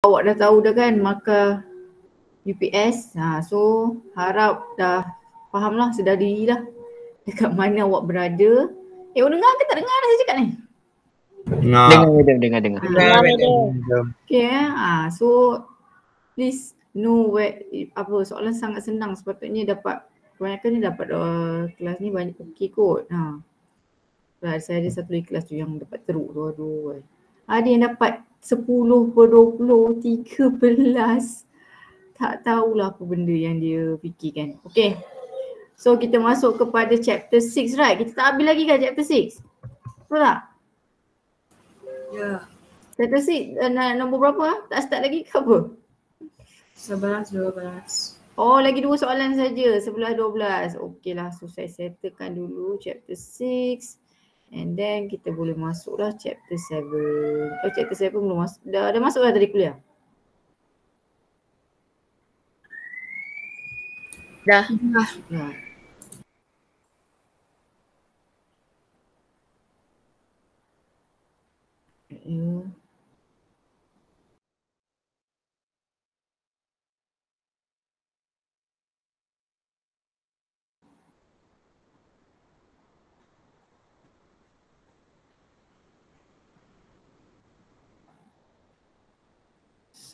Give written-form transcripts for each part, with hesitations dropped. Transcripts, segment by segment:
awak dah tahu dah kan markah UPS. So harap dah faham lah, sedar diri lah dekat mana awak berada. Awak dengar ke tak dengar dah saya cakap ni? Dengar. Okay so please know where, soalan sangat senang, sepatutnya dapat, kebanyakan ni dapat kelas ni banyak okey kot. Saya ada satu lagi kelas tu yang dapat teruk tu, aduh. Ada yang dapat 10 per 20, 13. Tak tahulah apa benda yang dia fikirkan. Okay. So kita masuk kepada chapter 6, right? Kita tak habis lagi kan chapter 6? Betul tak? Ya. Chapter 6 nombor berapa? Tak start lagi ke apa? 11, 12. Oh, lagi 2 soalan saja, 11, 12. Okey lah, so saya settlekan dulu chapter 6. And then kita boleh masuklah chapter 7. Chapter 7 belum masuk. Dah masuk dah tadi kuliah? Dah.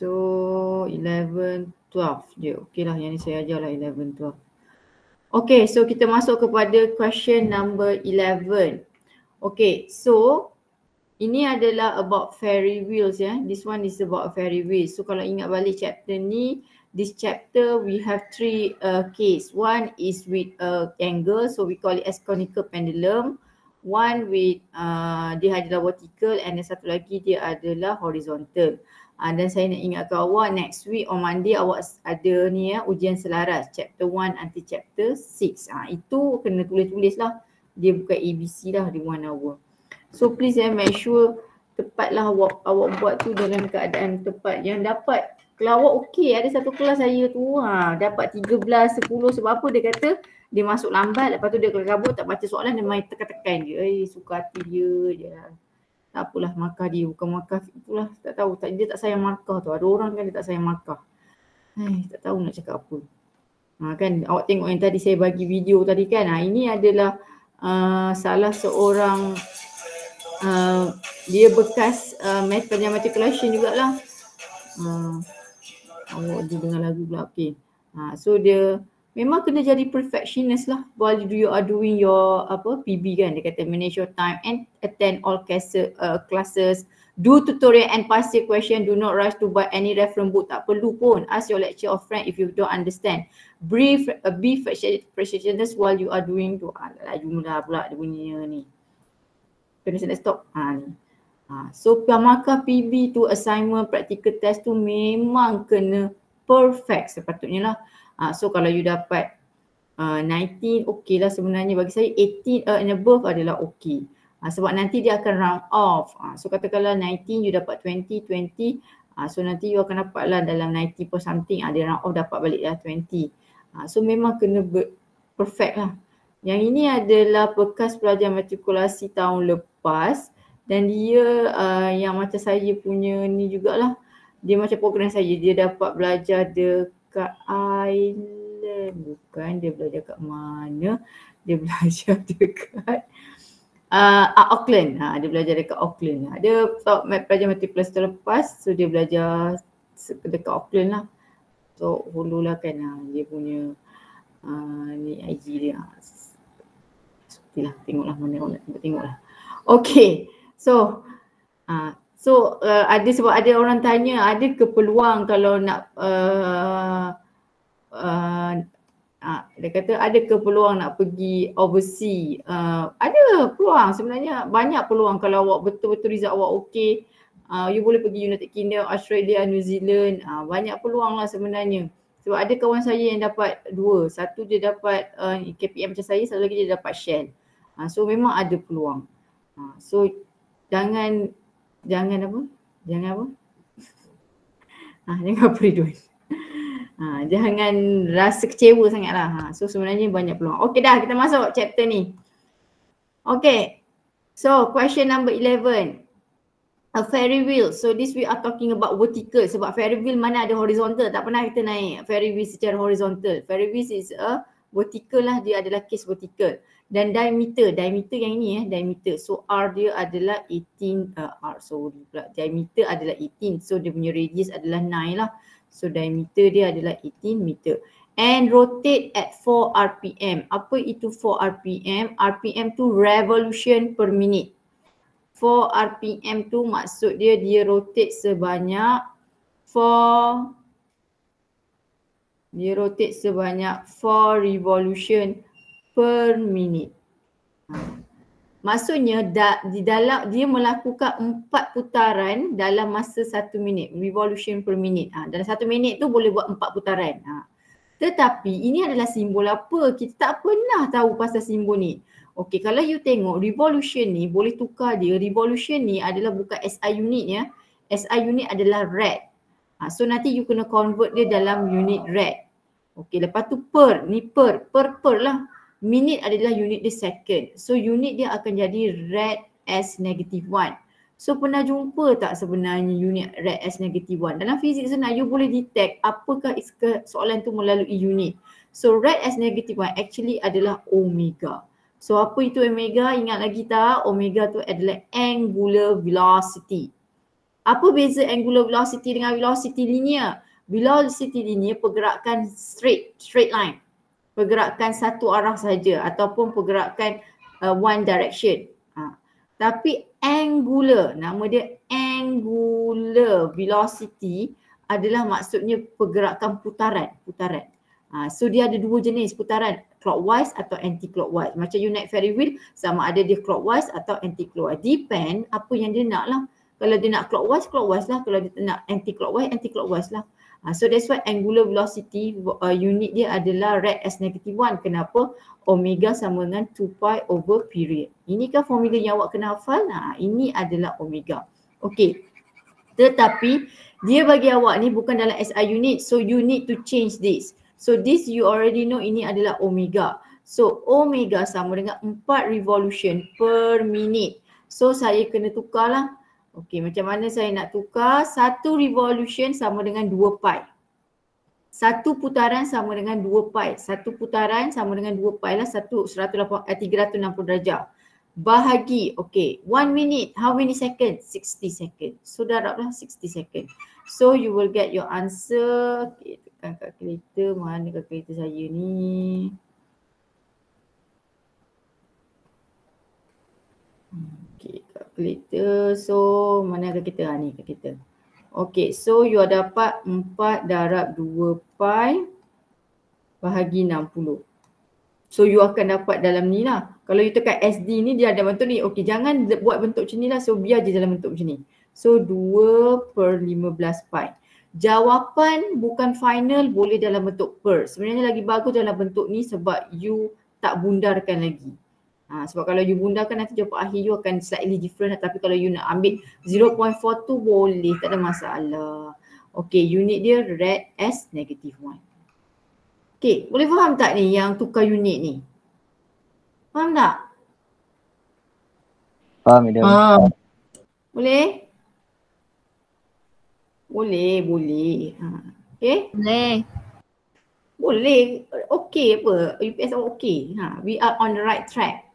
So 11, 12 je. Okey lah, yang ni saya ajar lah 11, 12. Okay, so kita masuk kepada question number 11. Okay, so ini adalah about Ferry wheels ya. This one is about Ferry wheels. So kalau ingat balik chapter ni, this chapter we have 3 case. One is with angle, so we call it as conical pendulum. One with dia adalah vertical, and then satu lagi dia adalah horizontal. Dan saya nak ingatkan awak, next week on Monday awak ada ni ujian selaras chapter 1 until chapter 6. Itu kena tulis-tulis lah. Dia bukan ABC lah di 1 hour. So please make sure tepatlah awak buat tu dalam keadaan tepat. Yang dapat, kalau awak okey, ada satu kelas saya tu dapat 13, 10 sebab apa dia kata dia masuk lambat, lepas tu dia kabut tak baca soalan, dia main tekan-tekan je. Suka hati dia je lah. Tak apalah, markah dia bukan markah itulah, tak tahu, dia tak sayang markah tu. Ada orang kan dia tak sayang markah. Tak tahu nak cakap apa. Kan awak tengok yang tadi saya bagi video tadi kan. Ini adalah salah seorang dia bekas matriculation jugalah. Awak dia dengar lagu pula. Okay. So dia memang kena jadi perfectionist lah while you are doing your PB kan. Dia kata manage your time and attend all classes, do tutorial and pass your question, do not rush to buy any reference book. Tak perlu pun, ask your lecturer or friend if you don't understand. Be perfectionist while you are doing tu. Jumlah pula dia bunyinya ni. Kena select stop. Ni. So markah PB tu, assignment, practical test tu memang kena perfect sepatutnya lah. So kalau you dapat 19 okey lah sebenarnya bagi saya. 18 and above adalah okey. Sebab nanti dia akan round off. So katakanlah 19 you dapat 20. So nanti you akan dapat lah dalam 90 per something. Dia round off dapat balik lah 20. So memang kena perfect lah. Yang ini adalah bekas pelajar matrikulasi tahun lepas. Dan dia yang macam saya punya ni jugalah. Dia macam program saya. Dia dapat belajar dekat Ireland. Bukan, dia belajar kat mana. Dia belajar dekat Auckland. Dia belajar dekat Auckland. Dia pelajar matrikulasi tahun lepas. So dia belajar dekat Auckland lah. So follow lah kan dia punya ni IG dia. Sepertilah, tengoklah mana orang nak tengoklah. Okay. So ada sebab ada orang tanya, ada ke peluang kalau nak dia kata ada ke peluang nak pergi overseas. Ada peluang sebenarnya, banyak peluang kalau awak betul-betul result awak okey. You boleh pergi United Kingdom, Australia, New Zealand. Banyak peluang lah sebenarnya. Sebab ada kawan saya yang dapat 2. Satu dia dapat KPM macam saya, satu lagi dia dapat Shell. So memang ada peluang. So jangan apa? Jangan Ridwan. Jangan rasa kecewa sangatlah. So sebenarnya banyak peluang. Okey dah, kita masuk chapter ni. Okay. So question number 11. A Ferry wheel. So this we are talking about vertical. Sebab Ferry wheel mana ada horizontal. Tak pernah kita naik Ferry wheel secara horizontal. Ferry wheel is a vertical lah. Dia adalah case vertical. Dan diameter yang ini diameter. So R dia adalah 18, diameter adalah 18. So dia punya radius adalah 9 lah. So diameter dia adalah 18 meter. And rotate at 4 RPM. Apa itu 4 RPM? RPM tu revolution per minute. 4 RPM tu maksud dia rotate sebanyak 4 revolution per minute. Maksudnya di dalam dia melakukan 4 putaran dalam masa 1 minit, revolution per minute. Dalam 1 minit tu boleh buat 4 putaran. Tetapi ini adalah simbol apa? Kita tak pernah tahu pasal simbol ni. Okey, kalau you tengok revolution ni boleh tukar dia. Revolution ni adalah bukan SI unit ya. SI unit adalah rad. So nanti you kena convert dia dalam unit rad. Okey, lepas tu per lah. Minit adalah unit dia second. So unit dia akan jadi rad as -1. So pernah jumpa tak sebenarnya unit rad as -1? Dalam fizik sebenarnya you boleh detect apakah soalan tu melalui unit. So rad as -1 actually adalah omega. So apa itu omega? Ingat lagi tak? Omega tu adalah angular velocity. Apa beza angular velocity dengan velocity linear? Velocity linear pergerakan straight line. Pergerakan satu arah saja ataupun pergerakan one direction. Tapi angular, nama dia angular velocity adalah maksudnya pergerakan putaran. So dia ada dua jenis putaran, clockwise atau anti-clockwise. Macam you naik Ferry wheel, sama ada dia clockwise atau anti-clockwise. Depend apa yang dia nak lah. Kalau dia nak clockwise lah. Kalau dia nak anti-clockwise lah. So that's why angular velocity unit dia adalah rad as -1. Kenapa? Omega sama dengan 2 pi over period. Ini kan formula yang awak kena hafal. Ini adalah omega. Okey. Tetapi dia bagi awak ni bukan dalam SI unit. So you need to change this. So this you already know ini adalah omega. So omega sama dengan 4 revolution per minute. So saya kena tukar lah. Okey, macam mana saya nak tukar? 1 revolution sama dengan 2 pi. 1 putaran sama dengan 2 pi. 1 putaran sama dengan 2 pi lah, 360 darjah. Bahagi, okey, 1 minute, how many seconds? 60 seconds. So darablah 60 seconds. So you will get your answer. Okey, tekan kalkulator. Mana kalkulator saya ni? Okey, kalkulator. So mana kalkulator? Ni kalkulator. Okey, so you dapat 4 darab 2 pi bahagi 60. So you akan dapat dalam ni lah. Kalau you tekan SD ni dia ada bentuk ni. Okey, jangan buat bentuk macam ni lah. So biar je dalam bentuk macam ni. So 2/15 pi. Jawapan bukan final, boleh dalam bentuk per. Sebenarnya lagi bagus dalam bentuk ni sebab you tak bundarkan lagi. Sebab kalau you bundarkan nanti jawapan akhir you akan slightly different. Tapi kalau you nak ambil 0.4 tu boleh, tak ada masalah. Okey, unit dia rad as -1. Okey, boleh faham tak ni yang tukar unit ni? Faham tak? Faham, Madam. Boleh? Boleh. Okey? Boleh. Okey apa? UPS okey. We are on the right track.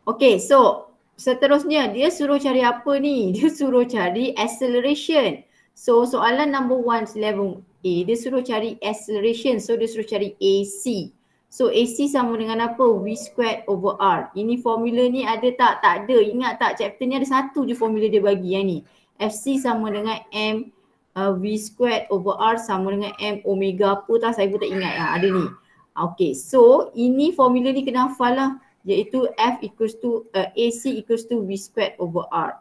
Okay, so seterusnya dia suruh cari apa ni? Dia suruh cari acceleration. So soalan number 1 level A, dia suruh cari acceleration. So dia suruh cari AC. So AC sama dengan apa? V squared over R. Ini formula ni ada tak? Tak ada. Ingat tak? Chapter ni ada satu je formula dia bagi yang ni. FC sama dengan M V squared over R sama dengan M omega apa tak? Saya pun tak ingat. Ada ni. Okay, so ini formula ni kena hafal lah. Iaitu F equals to AC equals to V squared over R.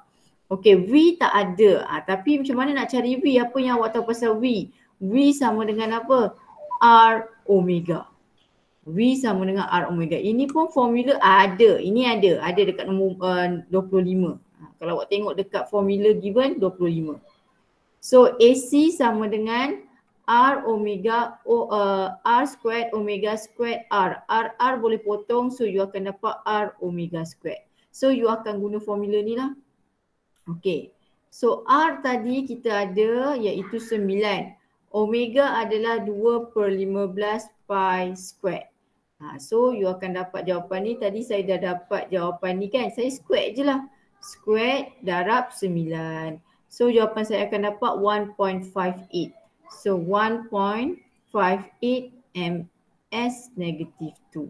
Okay, V tak ada. Tapi macam mana nak cari V? Apa yang awak tahu pasal V? V sama dengan apa? R omega. V sama dengan R omega. Ini pun formula ada. Ini ada dekat nombor 25. Kalau awak tengok dekat formula given 25. So AC sama dengan R omega R squared omega squared R. R boleh potong, so you akan dapat R omega squared. So you akan guna formula ni lah. Okey. So R tadi kita ada iaitu 9. Omega adalah 2/15 pi square. So you akan dapat jawapan ni. Tadi saya dah dapat jawapan ni kan. Saya square je lah. Square darab 9. So jawapan saya akan dapat 1.58. So 1.58 ms negative 2.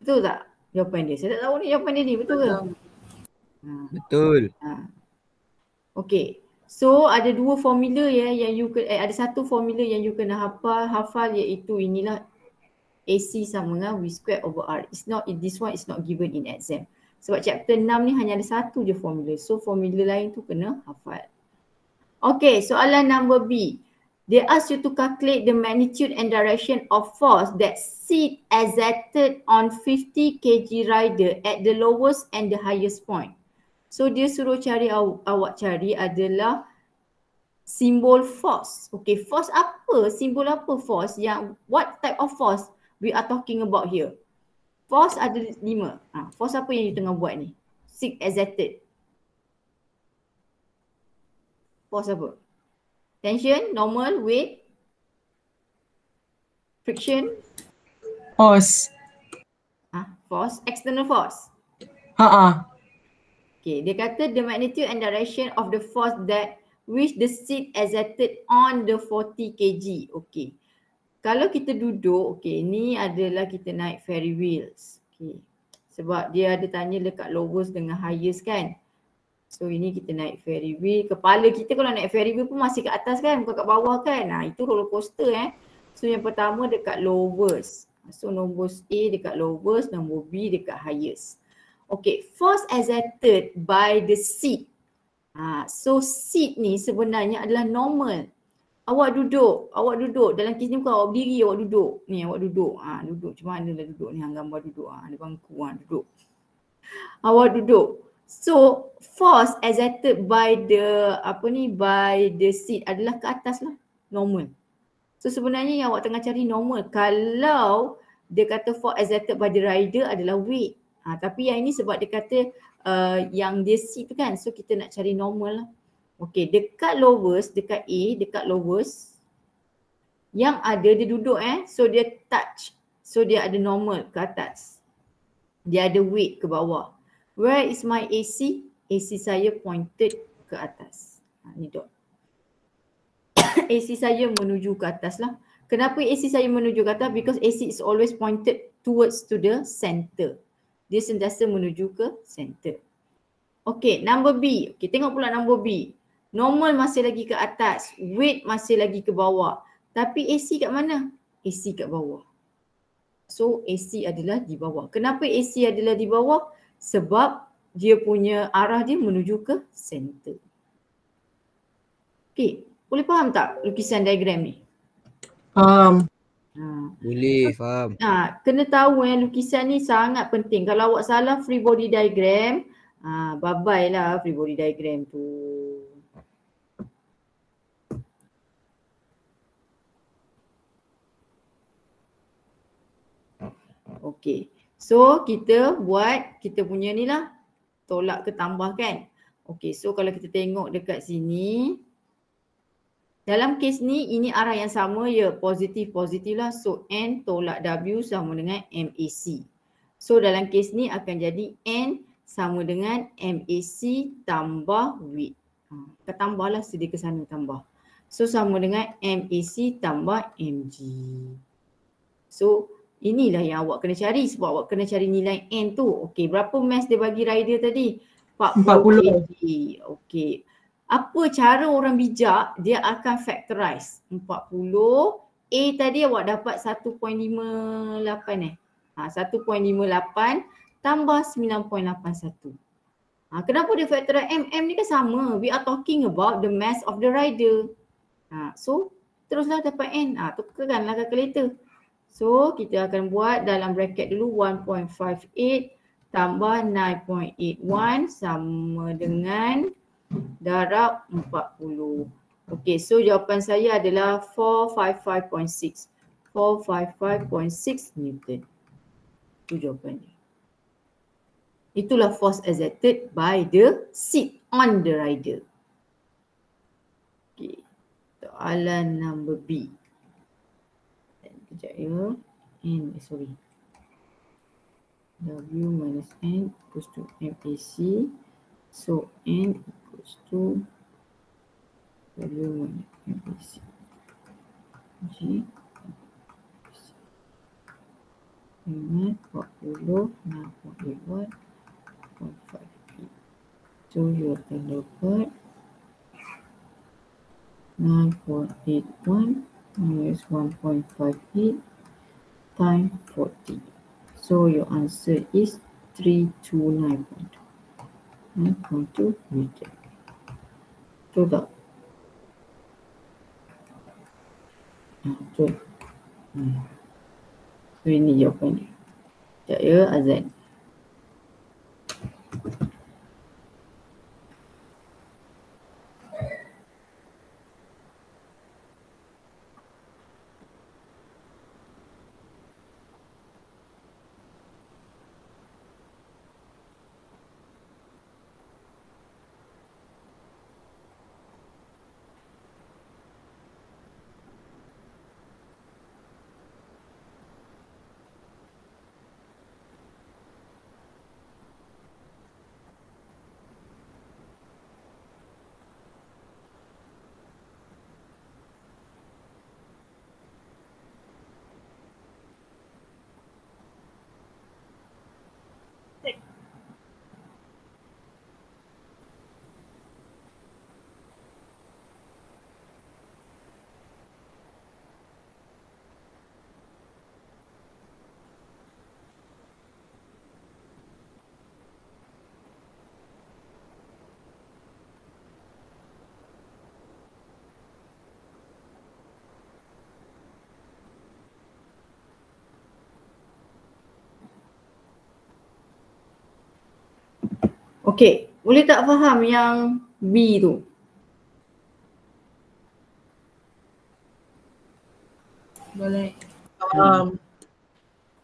Betul tak jawapan dia? Saya tak tahu ni jawapan dia ni. Betul ke? Betul. Okay. So ada dua formula ya yang you ada satu formula yang you kena hafal iaitu inilah AC sama dengan V square over R. This one is not given in exam. Sebab chapter 6 ni hanya ada satu je formula. So formula lain tu kena hafal. Okay, soalan number B. They ask you to calculate the magnitude and direction of force that seat exerted on 50 kg rider at the lowest and the highest point. So dia suruh awak cari adalah simbol force. Okay, force apa? Simbol apa force? What type of force we are talking about here? Force ada 5. Force apa yang you tengah buat ni? Seat exerted. Force apa? Tension, normal, weight, friction. Force. Force, external force. Okay, dia kata the magnitude and direction of the force that which the seat exerted on the 40 kg. Okay. Kalau kita duduk, okay, ni adalah kita naik ferry wheels. Okay. Sebab dia ada tanya dekat lowest dengan highest kan. So ini kita naik ferry wheel. Kepala kita kalau naik ferry wheel pun masih kat atas kan, bukan kat bawah kan. Itu roller coaster So yang pertama dekat lowest. So nombor A dekat lowest, nombor B dekat highest. Okay, force exerted by the seat. So seat ni sebenarnya adalah normal. Awak duduk. Dalam kes ni bukan awak berdiri, awak duduk. Ni awak duduk. Duduk macam mana lah duduk ni, gambar duduk. Ada bangku, duduk. Awak duduk. So force exerted by the seat adalah ke atas lah, normal. So sebenarnya yang awak tengah cari normal. Kalau dia kata force exerted by the rider adalah weight. Tapi yang ini sebab dia kata yang dia seat tu kan. So kita nak cari normal lah. Okay, dekat lowest, dekat A, dekat lowest. Yang ada dia duduk So dia touch. So dia ada normal ke atas. Dia ada weight ke bawah. Where is my AC? AC saya pointed ke atas. Ni dot. AC saya menuju ke atas lah. Kenapa AC saya menuju ke atas? Because AC is always pointed towards to the center. Dia sentiasa menuju ke center. Okay, number B. Okay, tengok pula number B. Normal masih lagi ke atas. Weight masih lagi ke bawah. Tapi AC kat mana? AC kat bawah. So AC adalah di bawah. Kenapa AC adalah di bawah? Sebab dia punya arah dia menuju ke center. Okay, boleh faham tak lukisan diagram ni? Boleh, faham. Kena tahu lukisan ni sangat penting. Kalau awak salah free body diagram, bye-bye lah free body diagram tu. Okay. So kita buat kita punya ni lah. Tolak ke tambah kan. Okay. So kalau kita tengok dekat sini. Dalam kes ni ini arah yang sama ya. Positif lah. So N tolak W sama dengan MAC. So dalam kes ni akan jadi N sama dengan MAC tambah weight. Kita tambahlah sedia ke sana tambah. So sama dengan MAC tambah MG. So inilah yang awak kena cari sebab awak kena cari nilai N tu. Okey, berapa mass dia bagi rider tadi? 40 kg. Okey. Apa cara orang bijak? Dia akan factorize. 40. A tadi awak dapat 1.58 1.58 tambah 9.81. Kenapa dia factorize? M ni kan sama. We are talking about the mass of the rider. So teruslah dapat N. Tukarkanlah kalkulator. So kita akan buat dalam bracket dulu 1.58 tambah 9.81 sama dengan darab 40. Okey, so jawapan saya adalah 455.6. 455.6 Newton. Itu jawapannya. Itulah force exerted by the seat on the rider. Okay. Soalan number B. Sekejap ya. Sorry. W minus N equals to MAC. So N equals to W minus MAC. G. Ingat 40, 6.81, 0.58. So you akan dapat 9.81 minus 1.58 times 40. So your answer is 329.2. 9.2 meter. Betul tak? Betul. So ini jawapan dia. Sekejap ya Azan. Okey, boleh tak faham yang B tu? Boleh.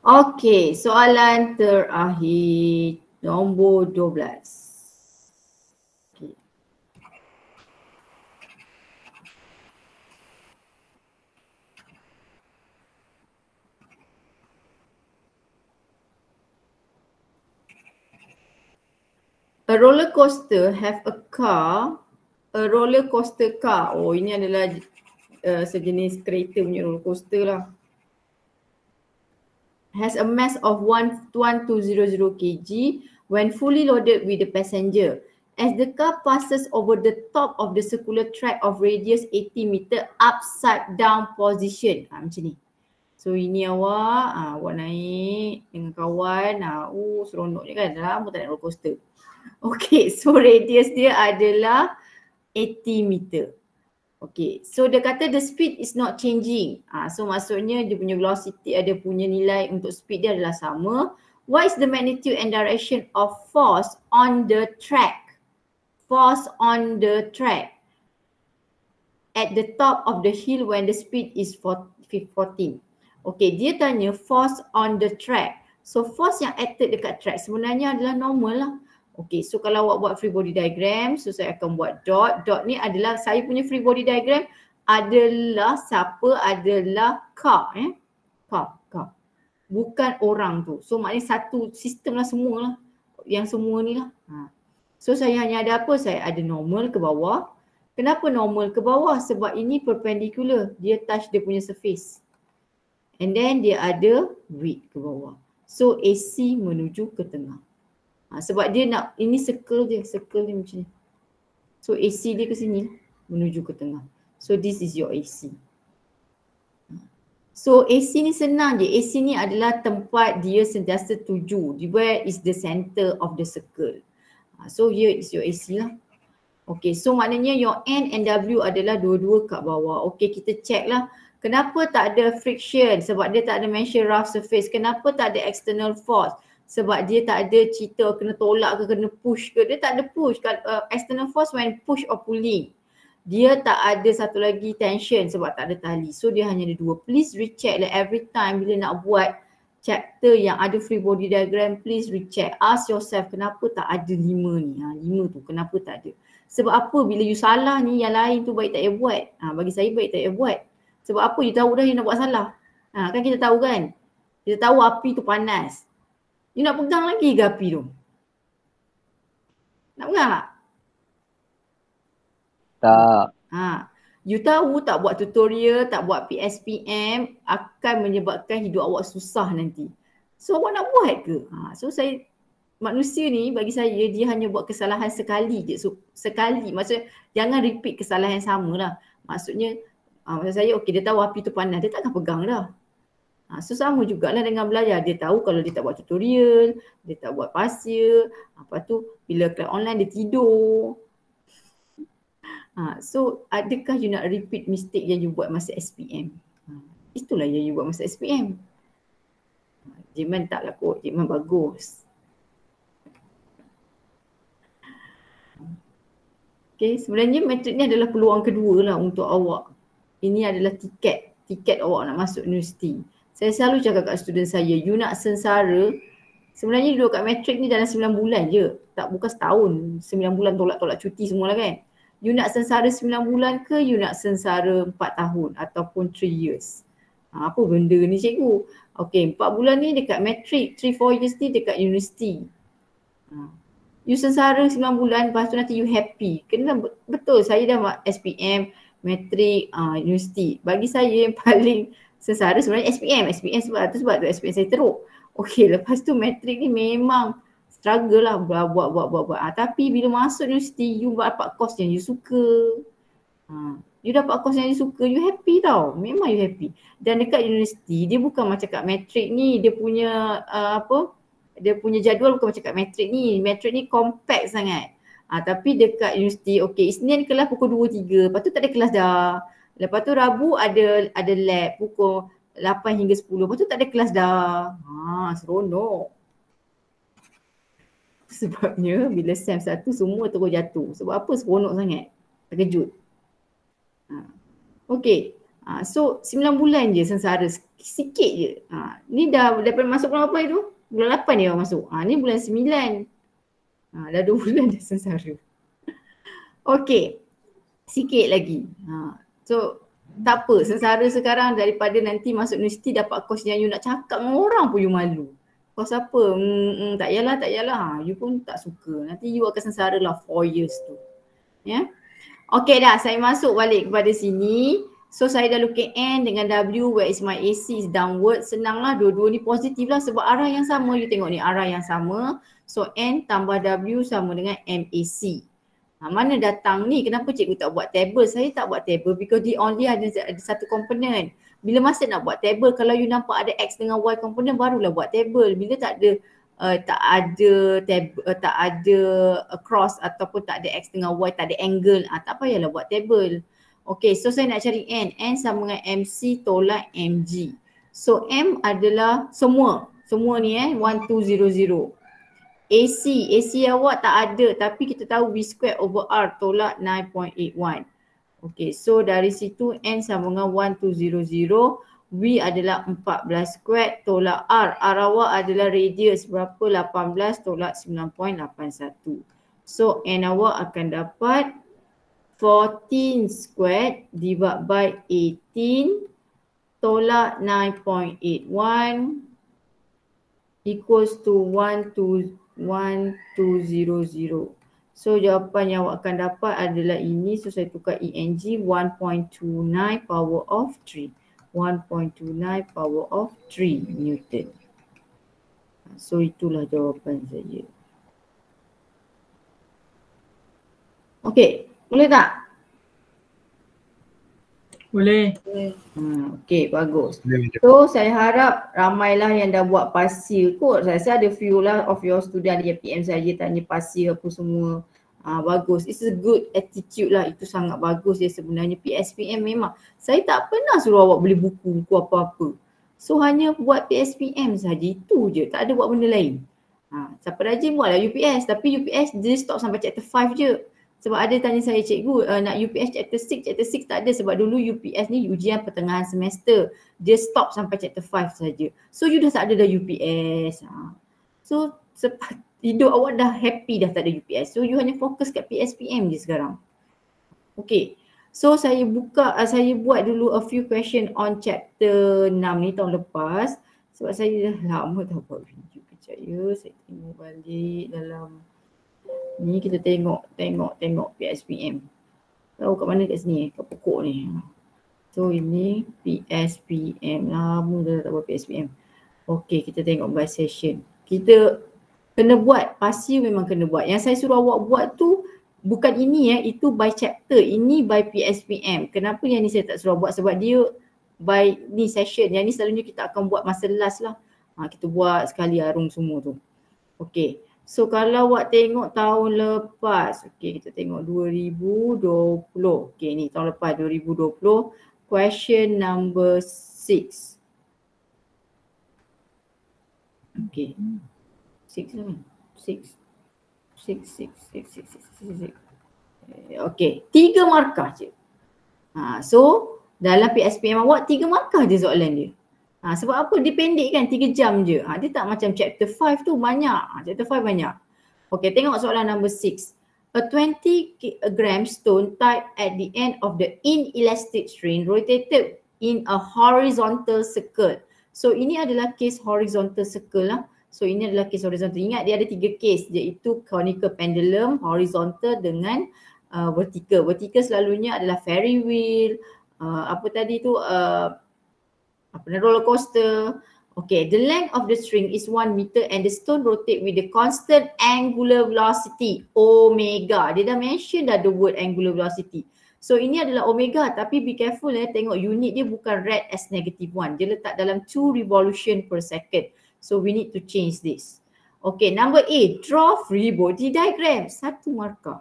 Okey, soalan terakhir nombor 12. Okey. A roller coaster have a roller coaster car. Oh, ini adalah sejenis kereta punya roller coaster lah. Has a mass of 1200 kg when fully loaded with the passenger. As the car passes over the top of the circular track of radius 80 meter upside down position. Macam ni. So ini awak naik dengan kawan. Seronok je kan. Lama tak naik roller coaster. Okay, so radius dia adalah 80 meter. Okay, so dia kata the speed is not changing. So maksudnya dia punya velocity, ada punya nilai untuk speed dia adalah sama. What is the magnitude and direction of force on the track? Force on the track at the top of the hill when the speed is 14. Okay, dia tanya force on the track. So force yang acted dekat track sebenarnya adalah normal lah. Okay, so kalau awak buat free body diagram, so saya akan buat dot. Dot ni adalah saya punya free body diagram adalah siapa? Adalah car. Car. Bukan orang tu. So maknanya satu sistem lah semua lah. Yang semua ni lah. So saya hanya ada apa? Saya ada normal ke bawah. Kenapa normal ke bawah? Sebab ini perpendicular. Dia touch dia punya surface. And then dia ada width ke bawah. So AC menuju ke tengah. Sebab dia nak, ini circle dia macam ni. So AC dia ke sini menuju ke tengah. So this is your AC. So AC ni senang je. AC ni adalah tempat dia sentiasa tuju. Where is the center of the circle. So here is your AC lah. Okay, so maknanya your N and W adalah dua-dua kat bawah. Okay, kita check lah. Kenapa tak ada friction? Sebab dia tak ada mention rough surface. Kenapa tak ada external force? Sebab dia tak ada cerita kena tolak ke kena push ke. Dia tak ada push. External force when push or pulling. Dia tak ada satu lagi tension sebab tak ada tali. So dia hanya ada dua. Please recheck lah every time bila nak buat chapter yang ada free body diagram, please recheck. Ask yourself kenapa tak ada 5 ni. 5 tu kenapa tak ada. Sebab apa bila you salah ni yang lain tu baik tak payah buat. Bagi saya baik tak payah buat. Sebab apa you tahu dah you nak buat salah. Kan kita tahu kan. Kita tahu api tu panas. You nak pegang lagi ke api tu? Nak pegang tak? Tak. You tahu tak buat tutorial, tak buat PSPM akan menyebabkan hidup awak susah nanti. So awak nak buat ke? So manusia ni bagi saya dia hanya buat kesalahan sekali je. So, sekali. Maksudnya jangan repeat kesalahan yang sama lah. Maksudnya maksud saya okey dia tahu api tu panas, dia takkan pegang dah. So sama jugalah dengan belajar. Dia tahu kalau dia tak buat tutorial, dia tak buat pasir, apa tu bila kelas online dia tidur. So adakah you nak repeat mistake yang you buat masa SPM? Itulah yang you buat masa SPM. Jiman taklah kot, Jiman bagus. Okay, sebenarnya matrik ni adalah peluang kedua lah untuk awak. Ini adalah tiket awak nak masuk universiti. Saya selalu cakap kat student saya, you nak sengsara, sebenarnya duduk kat matrik ni dalam 9 bulan je. Tak bukan setahun, 9 bulan tolak-tolak cuti semua lah kan. You nak sengsara 9 bulan ke you nak sengsara 4 tahun ataupun 3 years? Apa benda ni cikgu? Okay, 4 bulan ni dekat matrik, 3-4 years ni dekat universiti. You sengsara 9 bulan, lepas tu nanti you happy. Kena betul, saya dah SPM, matrik, universiti. Bagi saya yang paling sengsara sebenarnya SPM sebab tu SPM saya teruk. Okay, lepas tu matrik ni memang struggle lah buat. Tapi bila masuk universiti, you dapat course yang you suka. You dapat course yang you suka, you happy tau. Memang you happy. Dan dekat universiti, dia bukan macam kat matrik ni, dia punya dia punya jadual bukan macam kat matrik ni. Matrik ni compact sangat. Tapi dekat universiti, okay, Isnin kelas pukul 2-3, lepas tu tak ada kelas dah. Lepas tu Rabu ada lab pukul 8 hingga 10, lepas tu tak ada kelas dah. Seronok. Sebabnya bila SEM 1 semua terus jatuh. Sebab apa? Seronok sangat. Terkejut. Okay. So 9 bulan je sengsara. Sikit je. Ni dah daripada masuk bulan apa itu? Bulan 8 dia masuk. Ni bulan 9. Dah 2 bulan dah sengsara. Okay. Sikit lagi. So tak apa. Sengsara sekarang daripada nanti masuk universiti dapat course yang you nak cakap dengan orang pun you malu. Kos apa? Tak yalah. You pun tak suka. Nanti you akan sengsara lah 4 years tu. Ya. Okay dah, saya masuk balik kepada sini. So saya dah looking N dengan W, where is my AC is downward. Senang lah, dua-dua ni positif lah sebab arah yang sama. You tengok ni arah yang sama. So N tambah W sama dengan MAC. Mana datang ni? Kenapa cikgu tak buat table? Saya tak buat table because dia only ada satu komponen. Bila masa nak buat table, kalau you nampak ada X dengan Y komponen barulah buat table. Bila tak ada cross ataupun tak ada X dengan Y, tak ada angle, tak payahlah buat table. Okay, so saya nak cari N. N sama dengan MC tolak MG. So M adalah semua ni 1200. AC awak tak ada tapi kita tahu V square over R tolak 9.81. Okay, so dari situ N sama dengan 1200, V adalah 14 square tolak R. R awak adalah radius berapa? 18 tolak 9.81. So N awak akan dapat 14 square divided by 18 tolak 9.81 equals to 1200. So jawapan yang awak akan dapat adalah ini. So saya tukar ENG 1.29 power of 3. 1.29 power of 3 Newton. So itulah jawapan saya. Okey, boleh tak? Boleh. Okey, bagus. So saya harap ramailah yang dah buat pasir kot. Saya rasa ada few lah of your student yang PM saya tanya pasir apa semua. Bagus. It's a good attitude lah. Itu sangat bagus dia sebenarnya. PSPM memang. Saya tak pernah suruh awak beli buku apa-apa. So hanya buat PSPM saja. Itu je. Tak ada buat benda lain. Siapa rajin buatlah UPS. Tapi UPS dia stop sampai chapter 5 je. Sebab ada tanya saya, cikgu nak UPS chapter 6, chapter 6 tak ada sebab dulu UPS ni ujian pertengahan semester. Dia stop sampai chapter 5 saja. So you dah tak ada dah UPS. So hidup awak dah happy dah tak ada UPS. So you hanya fokus kat PSPM je sekarang. Okay. So saya buat dulu a few question on chapter 6 ni tahun lepas. Sebab saya dah lama dah buat video. Kejap ya, saya tengok balik dalam ni, kita tengok PSPM. Tahu kat mana kat sini, kat pokok ni. So ini PSPM, lama dah tak buat PSPM. Okay, kita tengok by session. Kita kena buat, pasti memang kena buat. Yang saya suruh awak buat tu bukan ini itu by chapter, ini by PSPM. Kenapa yang ni saya tak suruh buat? Sebab dia by ni session. Yang ni selalunya kita akan buat masa last lah. Kita buat sekali arung semua tu. Okay. So kalau awak tengok tahun lepas, okay, kita tengok 2020. Okay, ni tahun lepas 2020, question number 6. Okay. 6 lah kan? 6. Okay, 3 markah je. So dalam PSPM awak 3 markah je soalan dia. Sebab apa? Dia pendek kan, 3 jam je. Dia tak macam chapter 5 tu banyak. Chapter 5 banyak. Okay, tengok soalan number 6. A 20-gram stone tied at the end of the inelastic string rotated in a horizontal circle. So ini adalah case horizontal circle lah. So ini adalah case horizontal. Ingat dia ada 3 case, iaitu conical pendulum, horizontal dengan vertical. Vertical selalunya adalah ferry wheel, roller coaster. Okay, the length of the string is 1 meter and the stone rotate with the constant angular velocity, omega. Dia dah mention dah the word angular velocity. So ini adalah omega, tapi be careful tengok unit dia bukan rad as -1. Dia letak dalam 2 revolution per second. So we need to change this. Okay, number 8, draw free body diagram. 1 markah.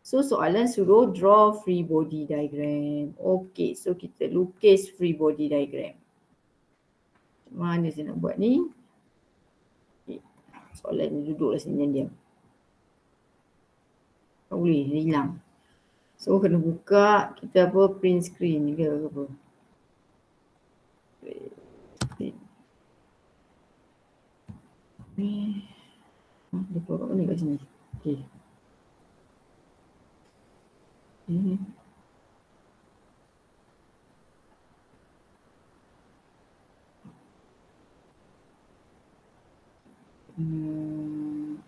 So soalan suruh draw free body diagram. Okay, so kita lukis free body diagram. Mana saya nak buat ni? Okay. Soalan ni duduklah sini diam. Tak boleh, dia hilang. So kena buka, kita print screen ke apa. Dia keluar kat mana kat sini? Okay.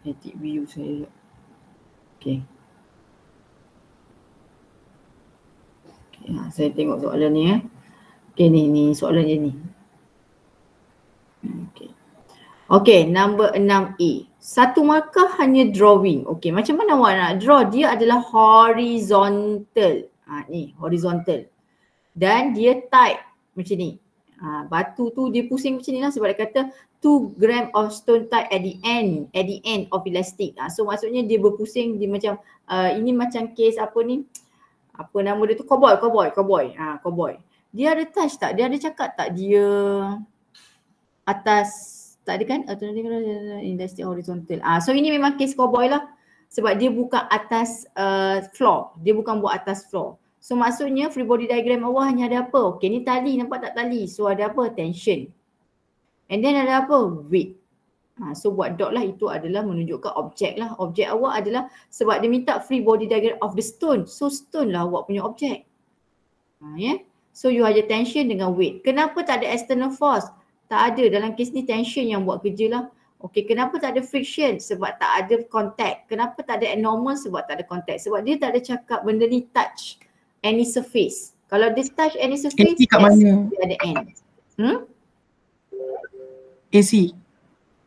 Edit view saya. Okay. Saya tengok soalan ni Okay, ni soalan je ni. Okay, number 6A. 1 markah hanya drawing. Okay, macam mana awak nak draw? Dia adalah horizontal. Ni, horizontal. Dan dia tight macam ni. Batu tu dia pusing macam ni lah sebab dia kata 2 gram of stone tied at the end of elastic. So maksudnya dia berpusing, dia macam ini macam case apa ni? Apa nama dia tu? Cowboy. Dia ada touch tak? Dia ada cakap tak dia atas, tak ada kan? Elastic horizontal. So ini memang case cowboy lah. Sebab dia bukan atas floor. Dia bukan buat atas floor. So maksudnya free body diagram awak hanya ada apa? Okay, ni tali, nampak tak tali? So ada apa? Tension. And then ada apa? Weight. So buat dot lah, itu adalah menunjukkan objek lah. Objek awak adalah sebab dia minta free body diagram of the stone. So stone lah awak punya objek. So you ada tension dengan weight. Kenapa tak ada external force? Tak ada. Dalam kes ni tension yang buat kerja lah. Okay, kenapa tak ada friction? Sebab tak ada contact. Kenapa tak ada abnormal? Sebab tak ada contact. Sebab dia tak ada cakap benda ni touch any surface. Kalau dia touch any surface, AC kat mana? dia ada end. AC.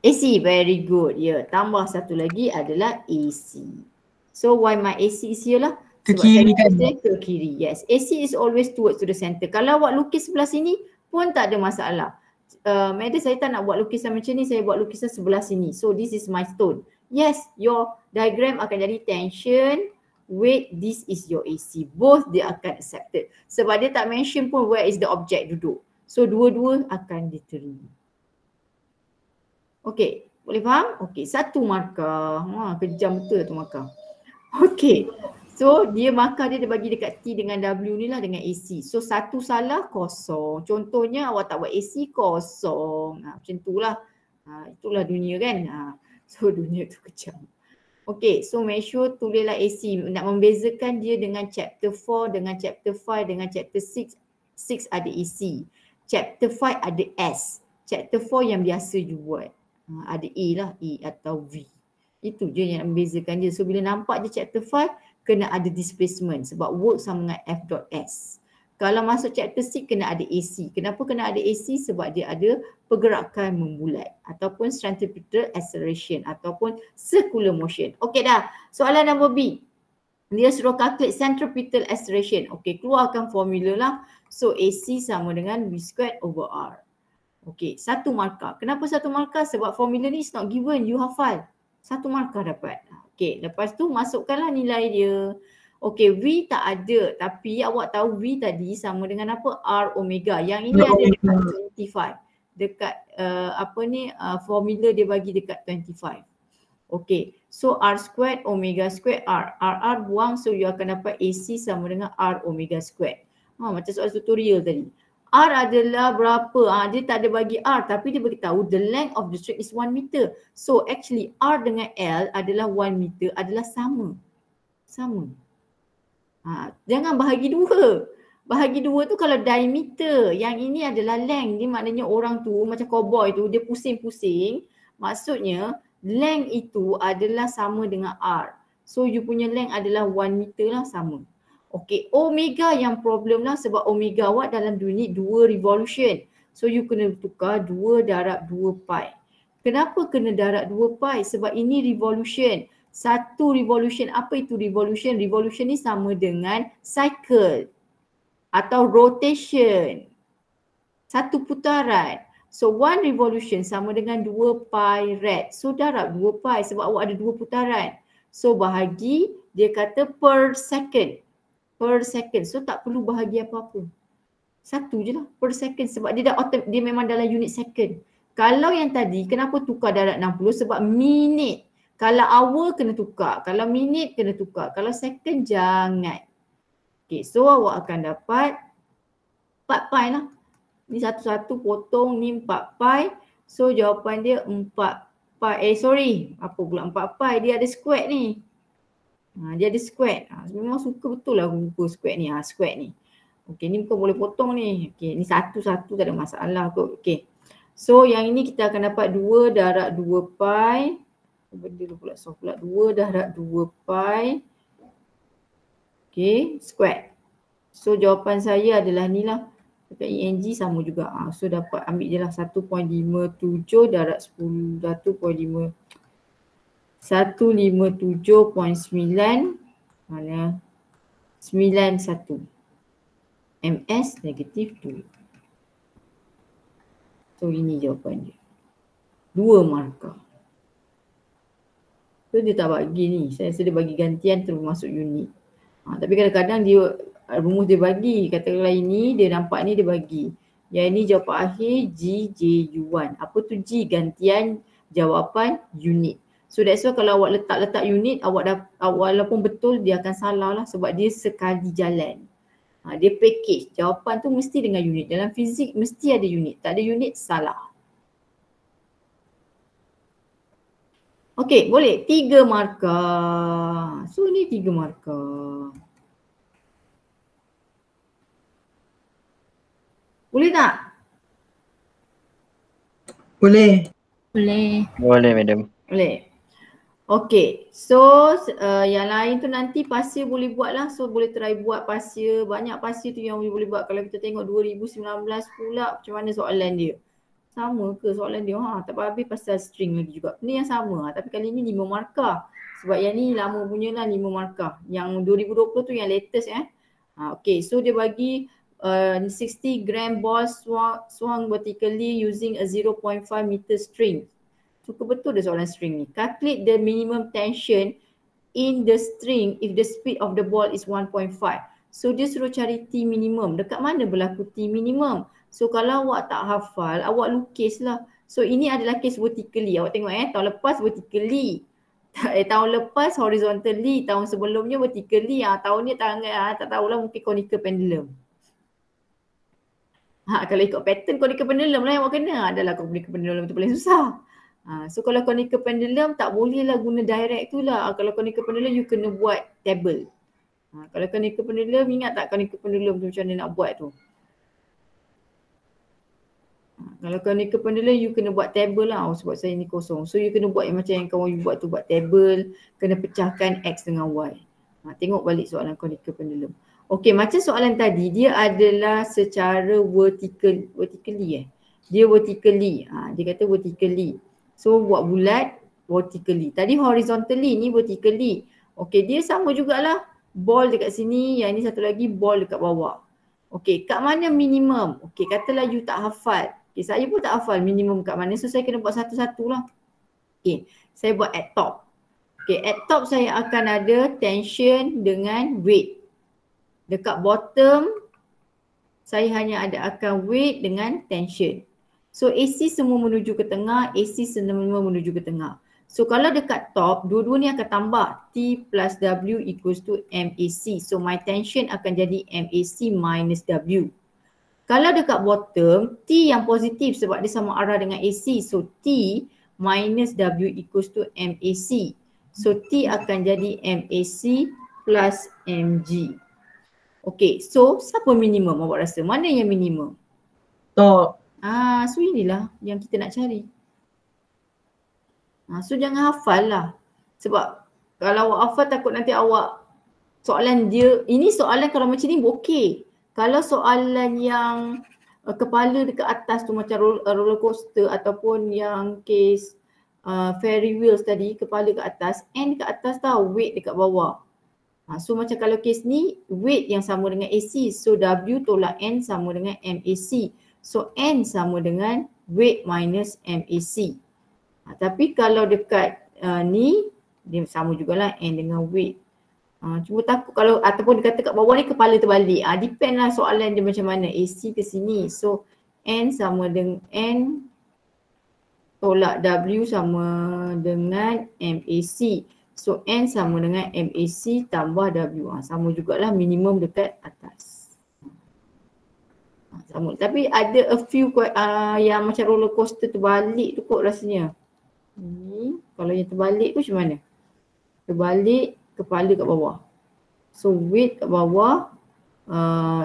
AC, very good. Tambah satu lagi adalah AC. So why my AC is here lah? Ke kiri kan? Ke kiri, yes. AC is always towards to the center. Kalau awak lukis sebelah sini pun tak ada masalah. Madam, saya tak nak buat lukisan macam ni, saya buat lukisan sebelah sini. So this is my stone. Yes, your diagram akan jadi tension, weight, this is your AC. Both dia akan accepted. Sebab dia tak mention pun where is the object duduk. So dua-dua akan diterima. Okay, boleh faham? Okay, 1 markah. Kejam betul tu markah. Okay. So dia markah dia bagi dekat T dengan W ni lah dengan AC. So satu salah kosong. Contohnya awak tak buat AC kosong. Macam tu lah. Itulah dunia kan. So dunia tu kejam. Okay, so make sure tulislah AC. Nak membezakan dia dengan chapter 4, dengan chapter 5, dengan chapter 6. 6 ada AC. Chapter 5 ada S. Chapter 4 yang biasa you buat. Ada A lah, E atau V. Itu je yang membezakan dia. So bila nampak je chapter 5, kena ada displacement sebab work sama dengan F.S. Kalau masuk chapter 6 kena ada AC. Kenapa kena ada AC? Sebab dia ada pergerakan membulat ataupun centripetal acceleration ataupun circular motion. Okey dah. Soalan nombor B. Dia suruh calculate centripetal acceleration. Okey, keluarkan formula lah. So AC sama dengan V squared over R. Okey, satu markah. Kenapa satu markah? Sebab formula ni is not given. You hafal. Satu markah dapat. Okey, lepas tu masukkanlah nilai dia. Okey, V tak ada tapi awak tahu V tadi sama dengan apa? R omega. Yang ini ada dekat 25. Dekat formula dia bagi dekat 25. Okey, so R squared omega squared R. R buang, so you akan dapat AC sama dengan R omega squared. Macam soal tutorial tadi. R adalah berapa? Dia tak ada bagi R tapi dia beritahu the length of the string is 1 meter. So actually R dengan L adalah 1 meter adalah sama. Sama. Jangan bahagi dua. Bahagi dua tu kalau diameter. Yang ini adalah length. Dia maknanya orang tu macam cowboy tu dia pusing-pusing. Maksudnya length itu adalah sama dengan R. So you punya length adalah 1 meter lah sama. Okey, omega yang problem lah sebab omega awak dalam unit 2 revolution. So you kena tukar 2 darab 2 pi. Kenapa kena darab 2 pi? Sebab ini revolution. Satu revolution, apa itu revolution? Revolution ni sama dengan cycle atau rotation. Satu putaran. So one revolution sama dengan 2 pi rad. So darab 2 pi sebab awak ada 2 putaran. So bahagi dia kata per second. Per second. So tak perlu bahagi apa-apa. Satu je lah per second sebab dia dia memang dalam unit second. Kalau yang tadi kenapa tukar darab 60? Sebab minit. Kalau hour kena tukar. Kalau minit kena tukar. Kalau second jangan. Okay, so awak akan dapat 4 pi lah. Ni satu-satu potong ni 4 pi. So jawapan dia 4 pi. Apa pula 4 pi? Dia ada square ni. Dia ada square. Memang suka betul lah aku lupa square ni. Square ni. Okay, ni bukan boleh potong ni. Okay, ni satu-satu tak ada masalah kot. Okay. So yang ini kita akan dapat 2 darab 2 pi. Benda tu pula solve pula. 2 darab 2 pi. Okay, square. So jawapan saya adalah ni lah. Dekat ENG sama juga. So dapat ambil je lah 1.57 darab 10. 1.57.9. Mana? 91. MS negatif 2. So ini jawapan dia. 2 markah. So dia tak bagi ni. Saya rasa dia bagi gantian terus masuk unit. Tapi kadang-kadang dia rumus dia bagi. Katakanlah ini dia nampak ni dia bagi. Yang ini jawapan akhir GJU1. Apa tu G? Gantian jawapan unit. So that's why kalau awak letak unit awak walaupun betul dia akan salah lah sebab dia sekali jalan. Dia package. Jawapan tu mesti dengan unit. Dalam fizik mesti ada unit. Tak ada unit salah. Okey, boleh. 3 markah. So ni 3 markah. Boleh tak? Boleh. Boleh. Boleh, madam. Boleh. Okey, so yang lain tu nanti pasir boleh buat lah. So boleh try buat pasir. Banyak pasir tu yang boleh buat. Kalau kita tengok 2019 pula macam mana soalan dia. Sama ke soalan dia? Tak habis pasal string lagi juga. Ni yang sama tapi kali ni 5 markah. Sebab yang ni lama punya lah 5 markah. Yang 2020 tu yang latest Okay, so dia bagi 60 gram ball swung vertically using a 0.5 meter string. Suka betul dia soalan string ni. Calculate the minimum tension in the string if the speed of the ball is 1.5. So dia suruh cari T minimum. Dekat mana berlaku T minimum? So kalau awak tak hafal, awak lukis lah. So ini adalah case vertically. Awak tengok tahun lepas vertically. Tahun lepas horizontally, tahun sebelumnya vertically, tahun ni tak tahulah, mungkin conical pendulum. Kalau ikut pattern conical pendulum lah yang awak kena. Adalah conical pendulum tu paling susah. So kalau conical pendulum tak boleh lah guna direct tu lah. Kalau conical pendulum you kena buat table. Kalau conical pendulum, ingat tak conical pendulum tu macam mana nak buat tu? Kalau conical pendulum you kena buat table lah. Sebab saya ni kosong. So you kena buat yang macam yang kawan you buat tu, buat table, kena pecahkan X dengan Y. Tengok balik soalan conical pendulum. Okey, macam soalan tadi, dia adalah secara vertically. Dia vertically. Dia kata vertically. So buat bulat vertically. Tadi horizontally, ni vertically. Okey, dia sama jugalah. Ball dekat sini, yang ni satu lagi ball dekat bawah. Okey, kat mana minimum? Okey, katalah you tak hafal. Okey, saya pun tak hafal minimum kat mana. So saya kena buat satu-satu lah. Okey, saya buat at top. Okey, at top saya akan ada tension dengan weight. Dekat bottom, saya hanya ada akan weight dengan tension. So AC semua menuju ke tengah, AC semua menuju ke tengah. So kalau dekat top, dua-dua ni akan tambah. T plus W equals to MAC. So my tension akan jadi MAC minus W. Kalau dekat bottom, T yang positif sebab dia sama arah dengan AC. So T minus W equals to MAC. So T akan jadi MAC plus MG. Okay, so siapa minimum awak rasa? Mana yang minimum? Top. So inilah yang kita nak cari. So jangan hafal lah. Sebab kalau awak hafal takut nanti awak soalan dia, ini soalan kalau macam ni okey. Kalau soalan yang kepala dekat atas tu macam roller coaster ataupun yang case Ferry wheels tadi, kepala ke atas, N ke atas tau, weight dekat bawah. So macam kalau kes ni weight yang sama dengan AC, so W tolak N sama dengan MAC. So N sama dengan weight minus MAC. Tapi kalau dekat ni dia sama jugalah N dengan weight. Cuma takut kalau ataupun dia kata kat bawah ni kepala terbalik. Depend lah soalan dia macam mana, AC ke sini. So N sama dengan N tolak W sama dengan MAC. So N sama dengan MAC tambah W. Sama jugalah minimum dekat atas. Sama. Tapi ada a few yang macam roller coaster terbalik tu kot rasanya. Kalau yang terbalik tu macam mana? Terbalik kepala kat bawah. So weight kat bawah,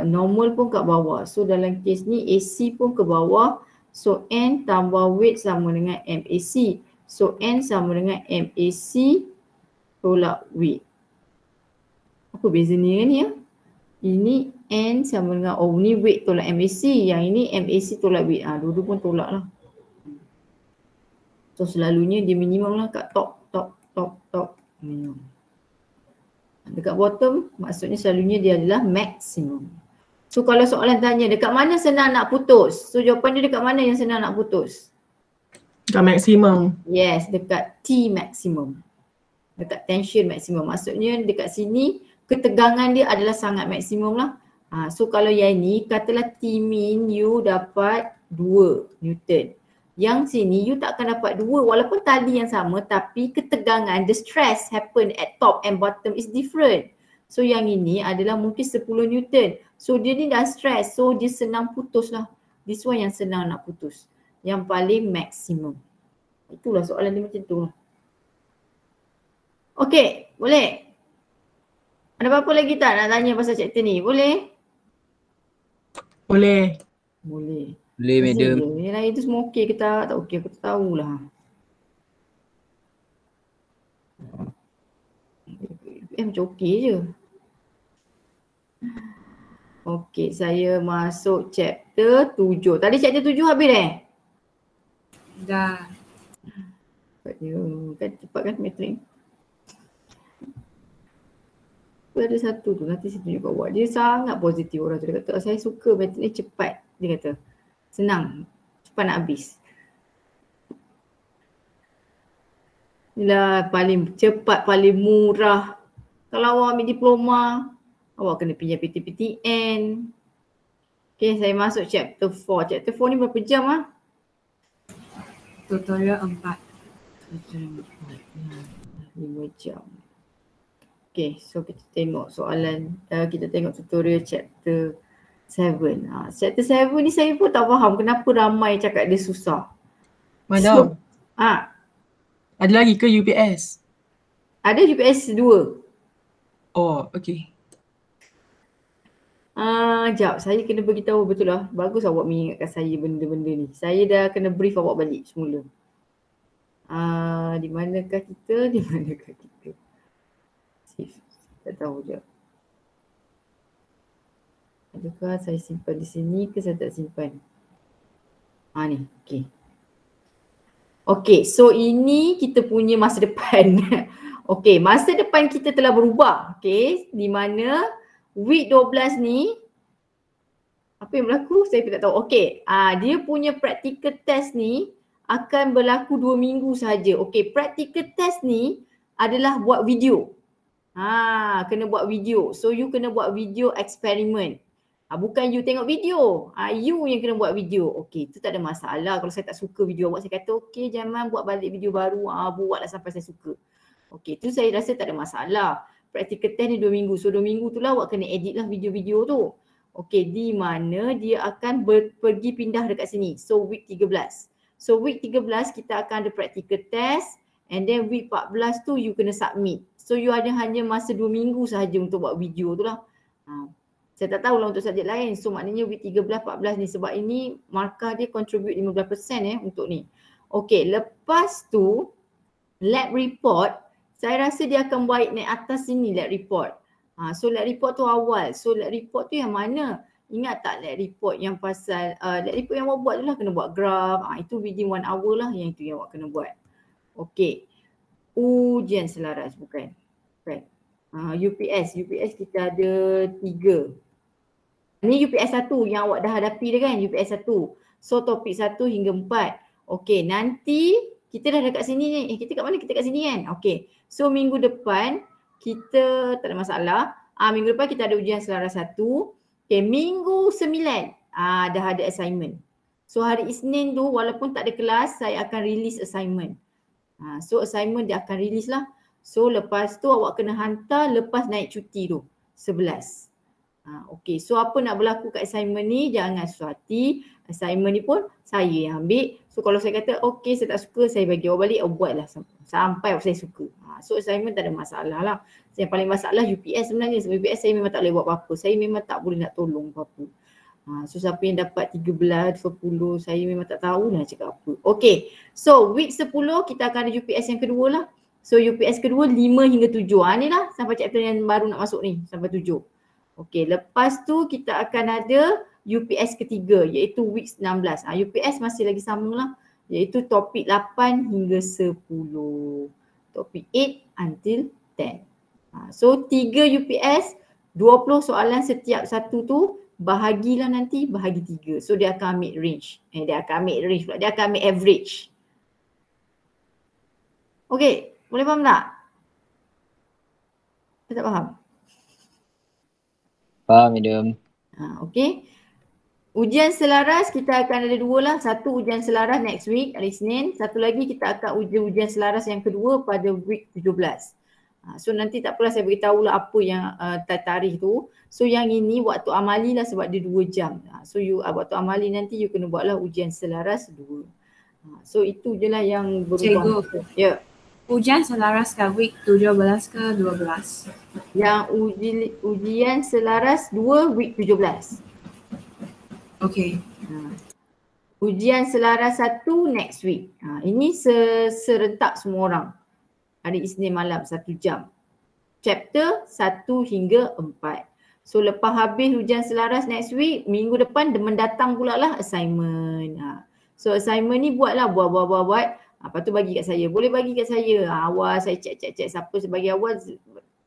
normal pun kat bawah. So dalam kes ni AC pun ke bawah. So N tambah weight sama dengan MAC. So N sama dengan MAC tolak weight. Apa beza ni dengan ni ya? Ini N sama dengan, ni weight tolak MAC. Yang ini MAC tolak weight. Dua-dua pun tolak lah. So selalunya dia minimum lah kat top. Minimum. Dekat bottom maksudnya selalunya dia adalah maksimum. So kalau soalan tanya dekat mana senang nak putus? So jawapan dia dekat mana yang senang nak putus? Dekat maksimum. Yes, dekat T maksimum. Dekat tension maksimum. Maksudnya dekat sini ketegangan dia adalah sangat maksimum lah. So kalau yang ni katalah T min you dapat 2 Newton. Yang sini you tak akan dapat 2 walaupun tali yang sama tapi ketegangan, the stress happen at top and bottom is different. So yang ini adalah mungkin 10 Newton. So dia ni dah stress, so dia senang putus lah. This one yang senang nak putus. Yang paling maksimum. Itulah soalan dia macam tu lah. Okay, boleh? Ada apa-apa lagi tak nak tanya pasal chapter ni? Boleh? Boleh. Boleh. Boleh, madam. Yang lain tu semua okey ke tak? Tak okey, aku tak tahulah. Macam okey je. Okey, saya masuk chapter 7. Tadi chapter 7 habis Dah. Cepat kan metrik? Ada satu tu nanti saya tunjuk kat awak. Dia sangat positif orang tu. Dia kata saya suka metrik ni cepat. Dia kata senang. Cepat nak habis. Inilah paling cepat, paling murah. Kalau awak ambil diploma, awak kena pinjam PTPTN. Okay, saya masuk chapter 4. Chapter 4 ni berapa jam ah? Tutorial 4. 5 jam. Okay, so kita tengok soalan, kita tengok tutorial chapter 7. Chapter 7 ni saya pun tak faham kenapa ramai cakap dia susah. Madam, So, ada lagi ke UPS? ada UPS 2. Oh, okay. Sekejap, saya kena beritahu betul lah. Bagus awak mengingatkan saya benda-benda ni. Saya dah kena brief awak balik semula. Di manakah kita? Di manakah kita? Tak tahu je. Adakah saya simpan di sini ke saya tak simpan? Ni, okey. Okey, so ini kita punya masa depan. Okey, masa depan kita telah berubah. Okey, di mana week 12 ni apa yang berlaku? Saya pun tak tahu. Okey, dia punya practical test ni akan berlaku 2 minggu saja. Okey, practical test ni adalah buat video. Kena buat video. So you kena buat video eksperimen. Bukan you tengok video. You yang kena buat video. Okey, itu tak ada masalah. Kalau saya tak suka video awak, saya kata okey jangan buat balik video baru. Buatlah sampai saya suka. Okey, itu saya rasa tak ada masalah. Practical test ni 2 minggu. So 2 minggu tu lah awak kena edit lah video-video tu. Okey, di mana dia akan pergi pindah dekat sini. So week 13. So week 13 kita akan ada practical test. And then week 14 tu you kena submit. So you ada hanya masa 2 minggu sahaja untuk buat video tu lah. Saya tak tahulah untuk subjek lain. So maknanya week 13, 14 ni. Sebab ini markah dia contribute 15% untuk ni. Okey, lepas tu lab report. Saya rasa dia akan baik naik atas sini lab report. So lab report tu awal. So lab report tu yang mana? Ingat tak lab report yang pasal, lab report yang awak buat tu lah kena buat graph. Itu within 1 hour lah yang itu yang awak kena buat. Okey. Ujian selaras bukan? UPS kita ada 3. Ni UPS 1 yang awak dah hadapi dia kan? UPS 1. So topik 1 hingga 4. Okey, nanti kita dah dekat sini ni. Kita kat mana? Kita kat sini kan? Okey. So minggu depan kita tak ada masalah. Minggu depan kita ada ujian selaras 1. Okey, minggu 9 dah ada assignment. So hari Isnin tu walaupun tak ada kelas, saya akan release assignment. So assignment dia akan release lah. So lepas tu awak kena hantar lepas naik cuti tu 11. Okey, so apa nak berlaku kat assignment ni, jangan susah hati. Assignment ni pun saya yang ambil. So kalau saya kata okey saya tak suka, saya bagi awak balik, awak buatlah sampai saya suka. So assignment tak ada masalah lah. Yang paling masalah UPS sebenarnya. Sebab UPS saya memang tak boleh buat apa-apa. Saya memang tak boleh nak tolong apa-apa. So siapa yang dapat 13, 10, saya memang tak tahu nak cakap apa. Okey, so week 10 kita akan ada UPS yang kedua lah. So UPS kedua 5 hingga 7. Ni lah sampai chapter yang baru nak masuk ni, sampai 7. Okey, lepas tu kita akan ada UPS ketiga iaitu week 16. UPS masih lagi sama lah, iaitu topik 8 hingga 10. Topik 8 until 10. So 3 UPS, 20 soalan setiap satu tu, bahagilah nanti, bahagi 3. So dia akan ambil range. Dia akan ambil average. Okey, boleh faham tak? Saya tak faham. Faham, madam. Okey. Ujian selaras kita akan ada 2 lah. Satu ujian selaras next week, hari Isnin. Satu lagi kita akan ujian selaras yang kedua pada week 17. So nanti tak apalah saya beritahu lah apa yang tarikh tu. So yang ini waktu amali lah sebab dia 2 jam. So you waktu amali nanti you kena buatlah ujian selaras 2. So itu je lah yang berubah. Cikgu. Ya. Ujian selaras ke week 17 ke 12? Yang ujian selaras 2 week 17. Okey. Ujian selaras 1 next week. Ini serentak semua orang. Hari Isnin malam 1 jam. Chapter 1 hingga 4. So lepas habis ujian selaras next week, minggu depan mendatang pula lah assignment. So assignment ni buat. Lepas tu bagi kat saya. Boleh bagi kat saya. Awal saya check siapa sebagai awal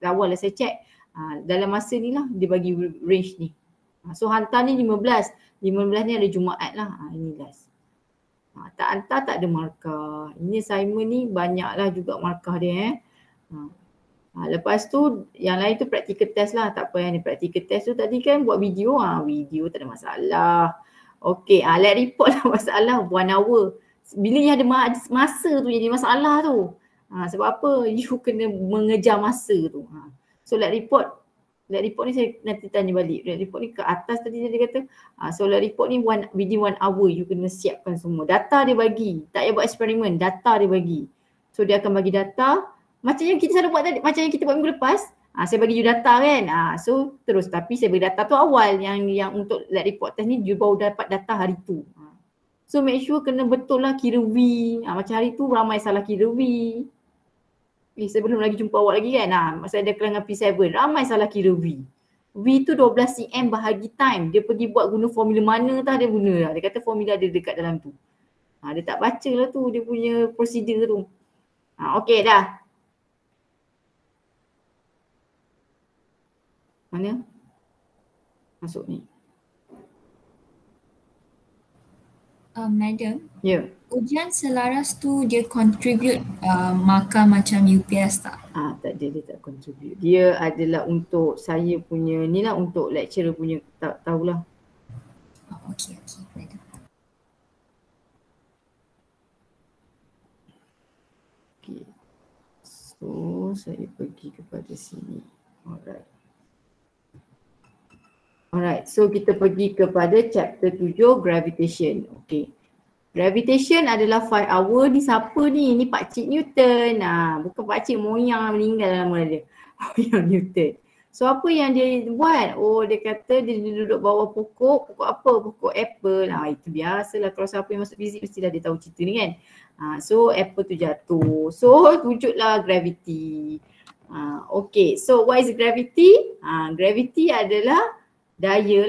lah saya check. Dalam masa ni lah dia bagi range ni. So hantar ni 15. 15 ni ada Jumaat lah. Ini last. Tak hantar tak ada markah. Ini assignment ni banyak lah juga markah dia. Lepas tu yang lain tu practical test lah. Tak apa yang ni practical test tu tadi kan buat video. Video tak ada masalah. Okey, lab report lah masalah 1 hour. Bila yang ada masa tu jadi masalah tu. Sebab apa? You kena mengejar masa tu. So lab report ni saya nanti tanya balik. Lab report ni ke atas tadi dia kata. So lab report ni within 1 hour you kena siapkan semua. Data dia bagi. Tak payah buat eksperimen. Data dia bagi. So dia akan bagi data. Macam yang kita selalu buat tadi. Macam yang kita buat minggu lepas. Saya bagi you data kan. So terus. Tapi saya bagi data tu awal. Yang untuk lab report test ni you baru dapat data hari tu. So make sure kena betul lah kira V. Macam hari tu ramai salah kira V. Saya belum lagi jumpa awak lagi kan. Masa ada kelangan P7, ramai salah kira V. V tu 12 cm bahagi time. Dia pergi buat guna formula mana tah dia guna lah. Dia kata formula ada dekat dalam tu. Dia tak baca lah tu dia punya prosedur tu. Okey dah. Mana? Masuk ni. Madam, Ya. ujian selaras tu dia contribute markah macam UPS tak? Tak ada, dia tak contribute. Dia adalah untuk saya punya ni lah, untuk lecturer punya tahulah. Okey, madam. Okay. So saya pergi kepada sini. Alright, so kita pergi kepada chapter 7, gravitation. Okay. Gravitation adalah 5 hour. Ni siapa ni? Ni Pakcik Newton. Bukan Pakcik Moyang meninggal nama dia. Moyang Newton. So apa yang dia buat? Dia kata dia duduk bawah pokok. Pokok apa? Pokok apple. Itu biasalah, kalau siapa yang masuk fizik mestilah dia tahu cerita ni kan. So apple tu jatuh. So wujudlah gravity. Okay, so what is gravity? Gravity adalah daya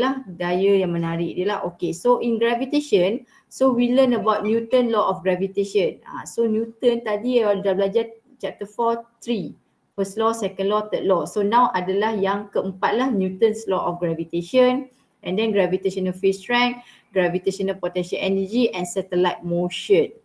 yang menarik dia lah. Okay, so in gravitation, so we learn about Newton law of gravitation. So Newton tadi dah belajar chapter 4, 3. First law, second law, third law. So now adalah yang keempat lah, Newton's law of gravitation, and then gravitational field strength, gravitational potential energy and satellite motion.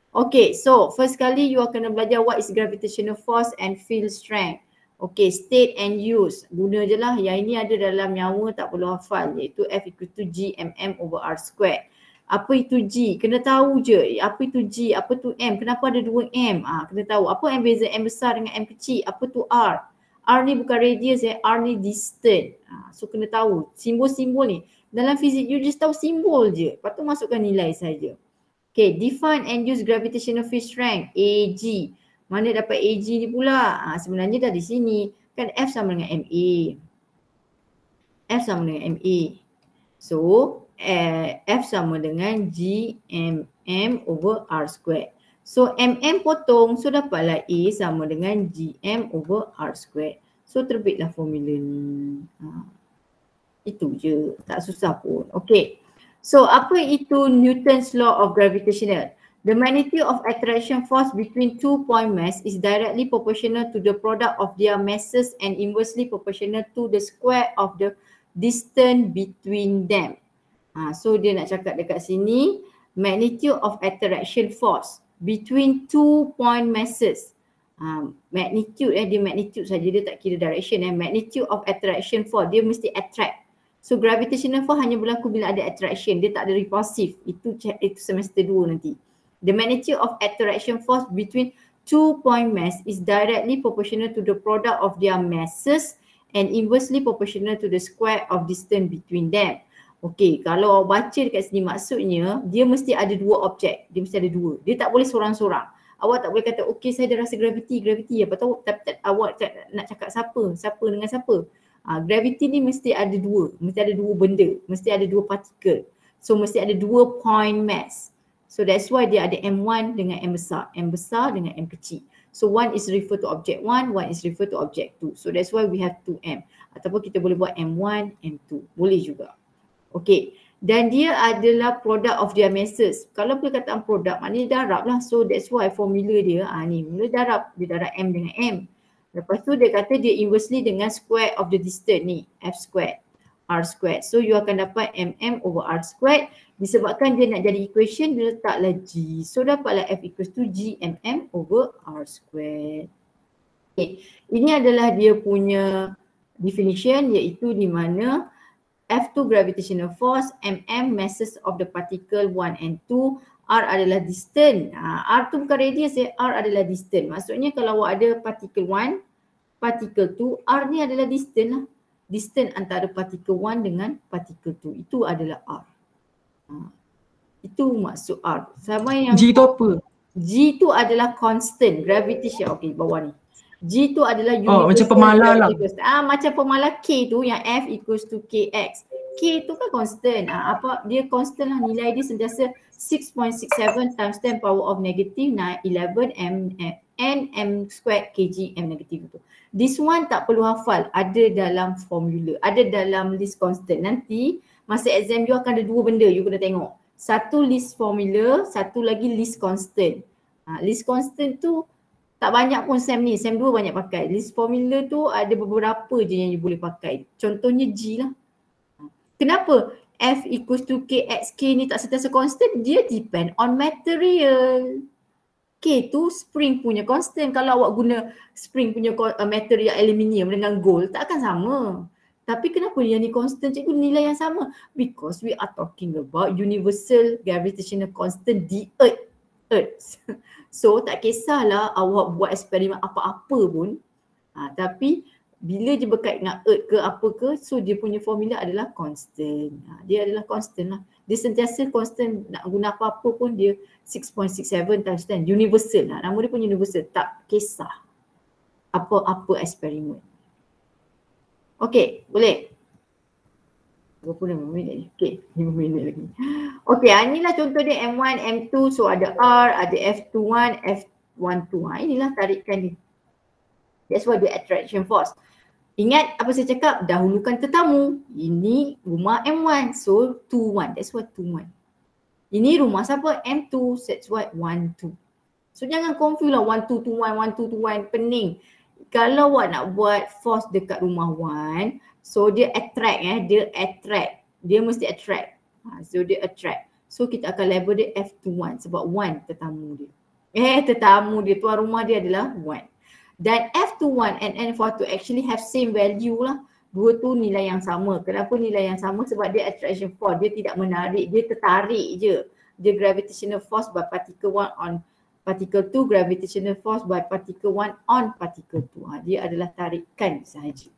Okay, so first kali you akan belajar what is gravitational force and field strength. Okay, state and use. Guna je lah. Yang ini ada dalam nyawa, tak perlu hafal. Iaitu F equal to G M/R square. Apa itu G? Kena tahu je. Apa itu G? Apa tu M? Kenapa ada 2 M? Kena tahu. Apa yang beza M besar dengan M kecil? Apa tu R? R ni bukan radius R ni distance. So kena tahu. Simbol-simbol ni. Dalam fizik you just tahu simbol je. Lepas tu masukkan nilai saja. Okay, define and use gravitational field strength. AG. Mana dapat AG ni pula? Sebenarnya dah di sini. Kan F sama dengan MA. F sama dengan MA. So, F sama dengan GMM/R square. So, MM potong. So, dapatlah A sama dengan GM/R square. So, terbitlah formula ni. Itu je. Tak susah pun. Okay. So, apa itu Newton's law of gravitational? The magnitude of attraction force between 2 point mass is directly proportional to the product of their masses and inversely proportional to the square of the distance between them. So dia nak cakap dekat sini, magnitude of attraction force between 2 point masses. Magnitude dia magnitude saja, dia tak kira direction. Magnitude of attraction force, dia mesti attract. So gravitational force hanya berlaku bila ada attraction, dia tak ada repulsive. Itu semester 2 nanti. The magnitude of attraction force between 2 point mass is directly proportional to the product of their masses and inversely proportional to the square of distance between them. Okay, kalau baca dekat sini maksudnya dia mesti ada 2 objek. Dia mesti ada 2. Dia tak boleh seorang-seorang. Awak tak boleh kata okay saya dah rasa gravity. Apa tahu awak nak cakap siapa dengan siapa. Gravity ni mesti ada 2. Mesti ada 2 benda. Mesti ada 2 particle. So mesti ada 2 point mass. So that's why dia ada M1 dengan M besar dengan M kecil. So one is refer to object 1, one is refer to object 2. So that's why we have 2M. Ataupun kita boleh buat M1, M2. Boleh juga. Okay. Dan dia adalah product of their masses. Kalau perkataan product maknanya darab lah. So that's why formula dia, ni mula darab. Dia darab M dengan M. Lepas tu dia kata dia inversely dengan square of the distance ni. F squared. R squared. So you akan dapat MM/R squared. Disebabkan dia nak jadi equation, dia letaklah G. So dapatlah F equals to GMM/R squared. Okay. Ini adalah dia punya definition, iaitu di mana F2 gravitational force, MM masses of the particle 1 and 2, R adalah distance. R tu bukan radius R adalah distance. Maksudnya kalau awak ada particle 1, particle 2, R ni adalah distance lah. Distance antara particle 1 dengan particle 2. Itu adalah R. Itu maksud R. Sama yang G tu apa? G tu adalah constant gravitation. Okey, bawah ni. G tu adalah universal. Macam pemalar lah. Macam pemalar K tu yang F equals to KX. K tu kan constant. Dia constant lah, nilai dia sentiasa 6.67 times 10 power of negative 11 m squared kg m negative tu. This one tak perlu hafal, ada dalam formula, ada dalam list constant. Nanti masa exam you akan ada dua benda you kena tengok. Satu list formula, satu lagi list constant. List constant tu tak banyak pun SEM ni, SEM 2 banyak pakai. List formula tu ada beberapa je yang you boleh pakai. Contohnya G lah. Kenapa F equals to KXK ni tak sentiasa constant? Dia depend on material. K tu spring punya constant. Kalau awak guna spring punya material aluminium dengan gold tak akan sama. Tapi kenapa yang ni constant cikgu, nilai yang sama? Because we are talking about universal gravitational constant di Earth. So tak kisahlah awak buat eksperimen apa-apa pun. Tapi bila je berkait dengan Earth ke apa ke, so dia punya formula adalah constant. Dia adalah constant lah. Dia sentiasa constant, nak guna apa-apa pun dia 6.67 times 10. Universal lah. Nama dia pun universal. Tak kisah apa-apa eksperimen. Okey, boleh? 25 minit ni. Okey, 5 minit lagi. Okey, inilah contoh dia M1, M2. So ada R, ada F21, F12. Inilah tarikan dia. That's why the attraction force. Ingat apa saya cakap? Dahulukan tetamu. Ini rumah M1. So 2-1. That's why 2-1. Ini rumah siapa? M2. That's why 1-2. So jangan confuse lah 1-2-2-1, 1-2-2-1. Pening. Kalau awak nak buat force dekat rumah 1, so dia attract dia attract. Dia mesti attract. So dia attract. So kita akan label dia F21 sebab 1 tetamu dia. Tetamu dia, tuan rumah dia adalah 1. Dan F21 and N42 actually have same value lah. Dua tu nilai yang sama. Kenapa nilai yang sama? Sebab dia attraction force. Dia tidak menarik, dia tertarik je. Dia gravitational force by particle 1 on particle 2, gravitational force by particle 1 on particle 2. Dia adalah tarikan sahaja.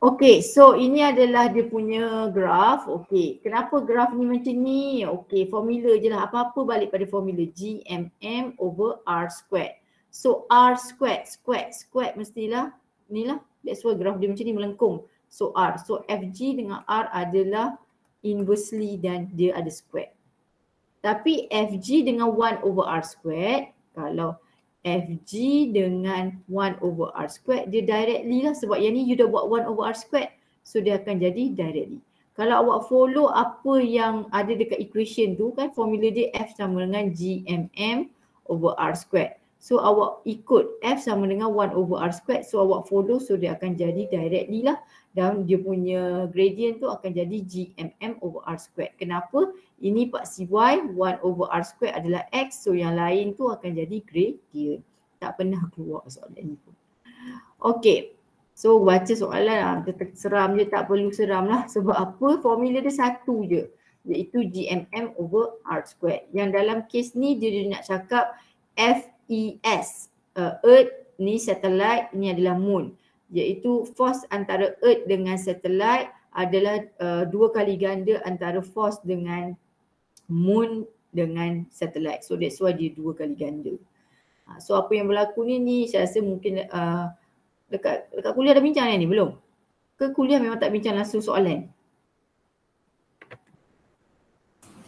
Okay, so ini adalah dia punya graf. Okay, kenapa graf ni macam ni? Okay, formula je lah. Apa-apa balik pada formula GMM over R squared. So R squared mestilah ni lah. That's why graf dia macam ni melengkung. So R. So FG dengan R adalah inversely dan dia ada square. Tapi FG dengan 1 over R squared, kalau FG dengan 1 over R squared, dia directly lah sebab yang ni you dah buat 1 over R squared. So dia akan jadi directly. Kalau awak follow apa yang ada dekat equation tu kan, formula dia F sama dengan GMM over R squared. So awak ikut F sama dengan 1 over R squared. So awak follow, so dia akan jadi directly lah. Dan dia punya gradient tu akan jadi GMM over R squared. Kenapa? Ini paksi Y, 1 over R squared adalah X. So yang lain tu akan jadi gradient. Tak pernah keluar soalan ni pun. Okay. So baca soalan lah. Seram je, tak perlu seram lah. Sebab apa? Formula dia satu je. Iaitu GMM over R squared. Yang dalam case ni dia nak cakap FES. Earth ni satellite, ni adalah moon. Iaitu force antara Earth dengan satellite adalah 2 kali ganda antara force dengan moon dengan satellite. So that's why dia 2 kali ganda. So apa yang berlaku ni saya rasa mungkin dekat kuliah dah bincang ni belum? Ke kuliah memang tak bincang langsung soalan?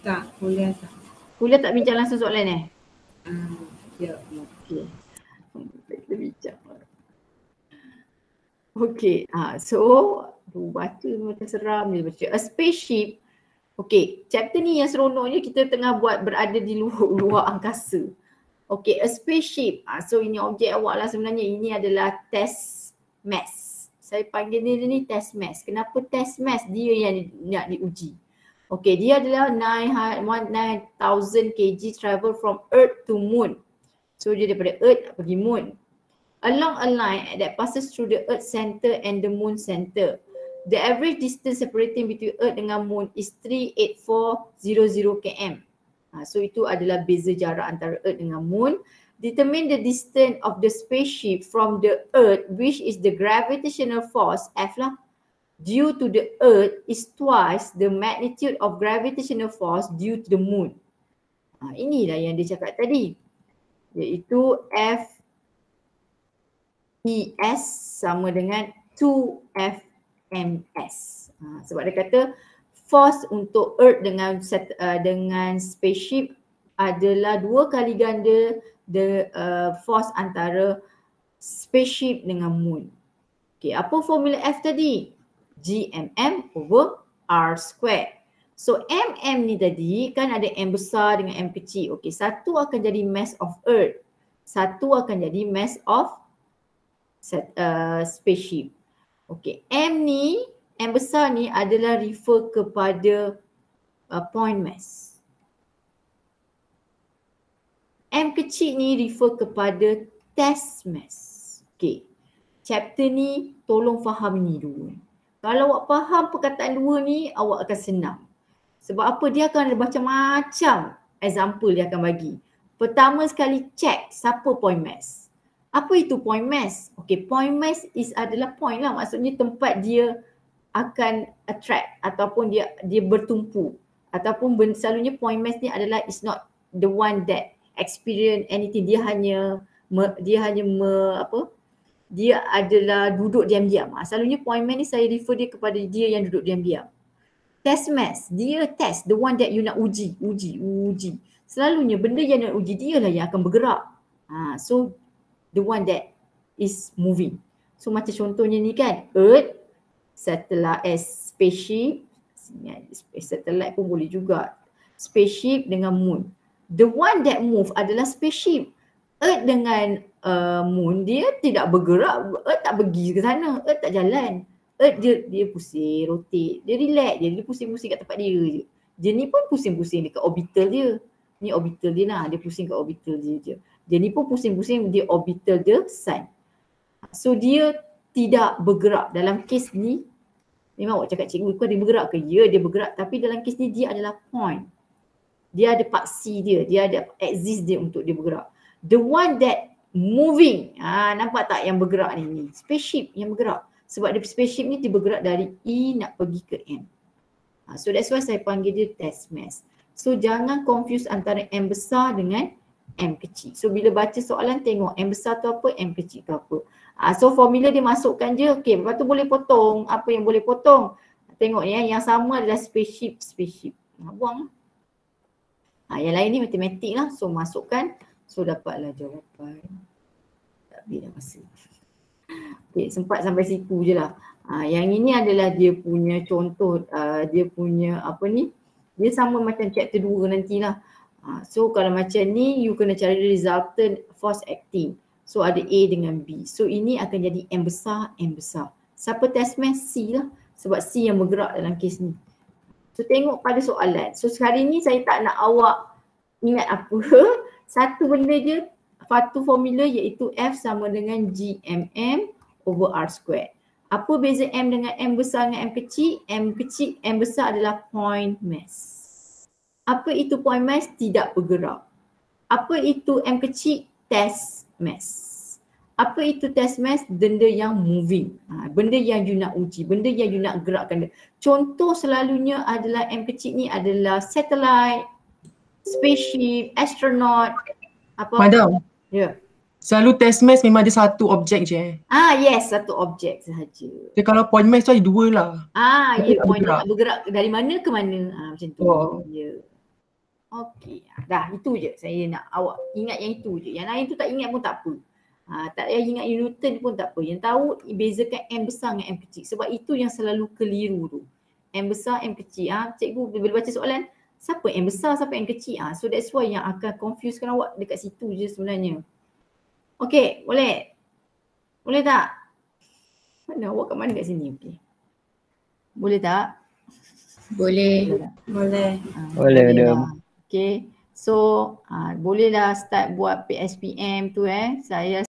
Tak, kuliah tak. Kuliah tak bincang langsung soalan Ya. Okey. Kita bincang. Okay, so baca macam seram je baca. A spaceship. Okay, chapter ni yang seronoknya kita tengah buat berada di luar angkasa. Okay, a spaceship. So ini objek awak lah sebenarnya. Ini adalah test mass. Saya panggil dia ni test mass. Kenapa test mass? Dia yang nak diuji. Okay, dia adalah 9,000 kg travel from Earth to Moon. So dia daripada Earth pergi Moon. Along a line that passes through the Earth center and the Moon center. The average distance separating between Earth dengan Moon is 38400 km. So itu adalah beza jarak antara Earth dengan Moon. Determine the distance of the spaceship from the Earth, which is the gravitational force F lah, due to the Earth is twice the magnitude of gravitational force due to the Moon. Inilah yang dia cakap tadi, iaitu FES sama dengan 2FMS. Sebab dia kata force untuk Earth dengan spaceship adalah 2 kali ganda force antara spaceship dengan Moon. Okay, apa formula F tadi? GMM over R square. So MM ni tadi kan ada M besar dengan M kecil. Okay, satu akan jadi mass of Earth, satu akan jadi mass of spaceship. Okay, M besar ni adalah refer kepada point mass. M kecil ni refer kepada test mass. Okay, chapter ni tolong faham ni dulu. Kalau awak faham perkataan dua ni, awak akan senang. Sebab apa? Dia akan ada macam-macam example dia akan bagi. Pertama sekali check siapa point mass. Apa itu point mass? Okay, point mass adalah point lah. Maksudnya tempat dia akan attract ataupun dia bertumpu. Ataupun selalunya point mass ni adalah is not the one that experience anything. Dia adalah duduk diam-diam. Selalunya point mass ni saya refer dia kepada dia yang duduk diam-diam. Test mass, dia test, the one that you nak uji. Selalunya benda yang nak uji dia lah yang akan bergerak. So the one that is moving. So macam contohnya ni kan, Earth, spaceship, satellite pun boleh juga. Spaceship dengan Moon. The one that move adalah spaceship. Earth dengan Moon dia tidak bergerak. Earth tak pergi ke sana, Earth tak jalan. Earth dia pusing, rotate, dia relax je, dia pusing-pusing kat tempat dia je. Dia ni pun pusing-pusing dekat orbital dia. Ni orbital dia lah, dia pusing kat orbital dia je. Dia ni pun pusing-pusing di orbital dia Sun. So dia tidak bergerak. Dalam kes ni, memang awak cakap cikgu kau dia bergerak ke? Ya, dia bergerak, tapi dalam kes ni dia adalah point. Dia ada paksi dia ada axis dia untuk dia bergerak. The one that moving, nampak tak yang bergerak ni? Spaceship yang bergerak. Sebab dia spaceship ni dia bergerak dari E nak pergi ke M. So that's why saya panggil dia test mass. So jangan confuse antara M besar dengan M kecil. So bila baca soalan tengok M besar tu apa, M kecil tu apa. So formula dia masukkan je. Okay, lepas tu boleh potong. Apa yang boleh potong? Tengok ya, yang sama adalah spaceship. Buang. Yang lain ni matematik lah. So masukkan. So dapatlah jawapan. Tak habis dah masa. Okay, sempat sampai situ je lah. Yang ini adalah dia punya contoh, dia punya apa ni, dia sama macam chapter 2 nantilah. So kalau macam ni, you kena cari resultant force acting. So ada A dengan B. So ini akan jadi M besar. Siapa test mass? C lah. Sebab C yang bergerak dalam kes ni. So tengok pada soalan. So hari ni saya tak nak awak ingat apa. Satu benda je, satu formula iaitu F sama dengan GMM over R square. Apa beza M dengan M besar dengan M kecil? M besar adalah point mass. Apa itu point mass? Tidak bergerak. Apa itu M kecil? Test mass. Apa itu test mass? Benda yang moving. Benda yang you nak uji, benda yang you nak gerakkan. Contoh selalunya adalah M kecil ni adalah satellite, spaceship, astronaut. Madam. Ya. Selalu test mass memang ada satu objek je. Yes, satu objek sahaja. Jadi kalau point mass tu ada dua lah. Ya, point nak bergerak dari mana ke mana. Macam tu. Ya. Okey. Dah, itu je saya nak awak ingat yang itu je. Yang lain tu tak ingat pun tak apa. Tak payah ingat Newton pun tak apa. Yang tahu bezakan M besar dengan M kecil. Sebab itu yang selalu keliru tu. M besar, M kecil. Cikgu bila baca soalan, siapa M besar, siapa M kecil? So that's why yang akan confusekan awak dekat situ je sebenarnya. Okey, boleh? Boleh tak? Mana awak kat mana kat sini? Okey. Boleh tak? Boleh. Boleh. Boleh, madam. Okey. So, bolehlah start buat PSPM tu Saya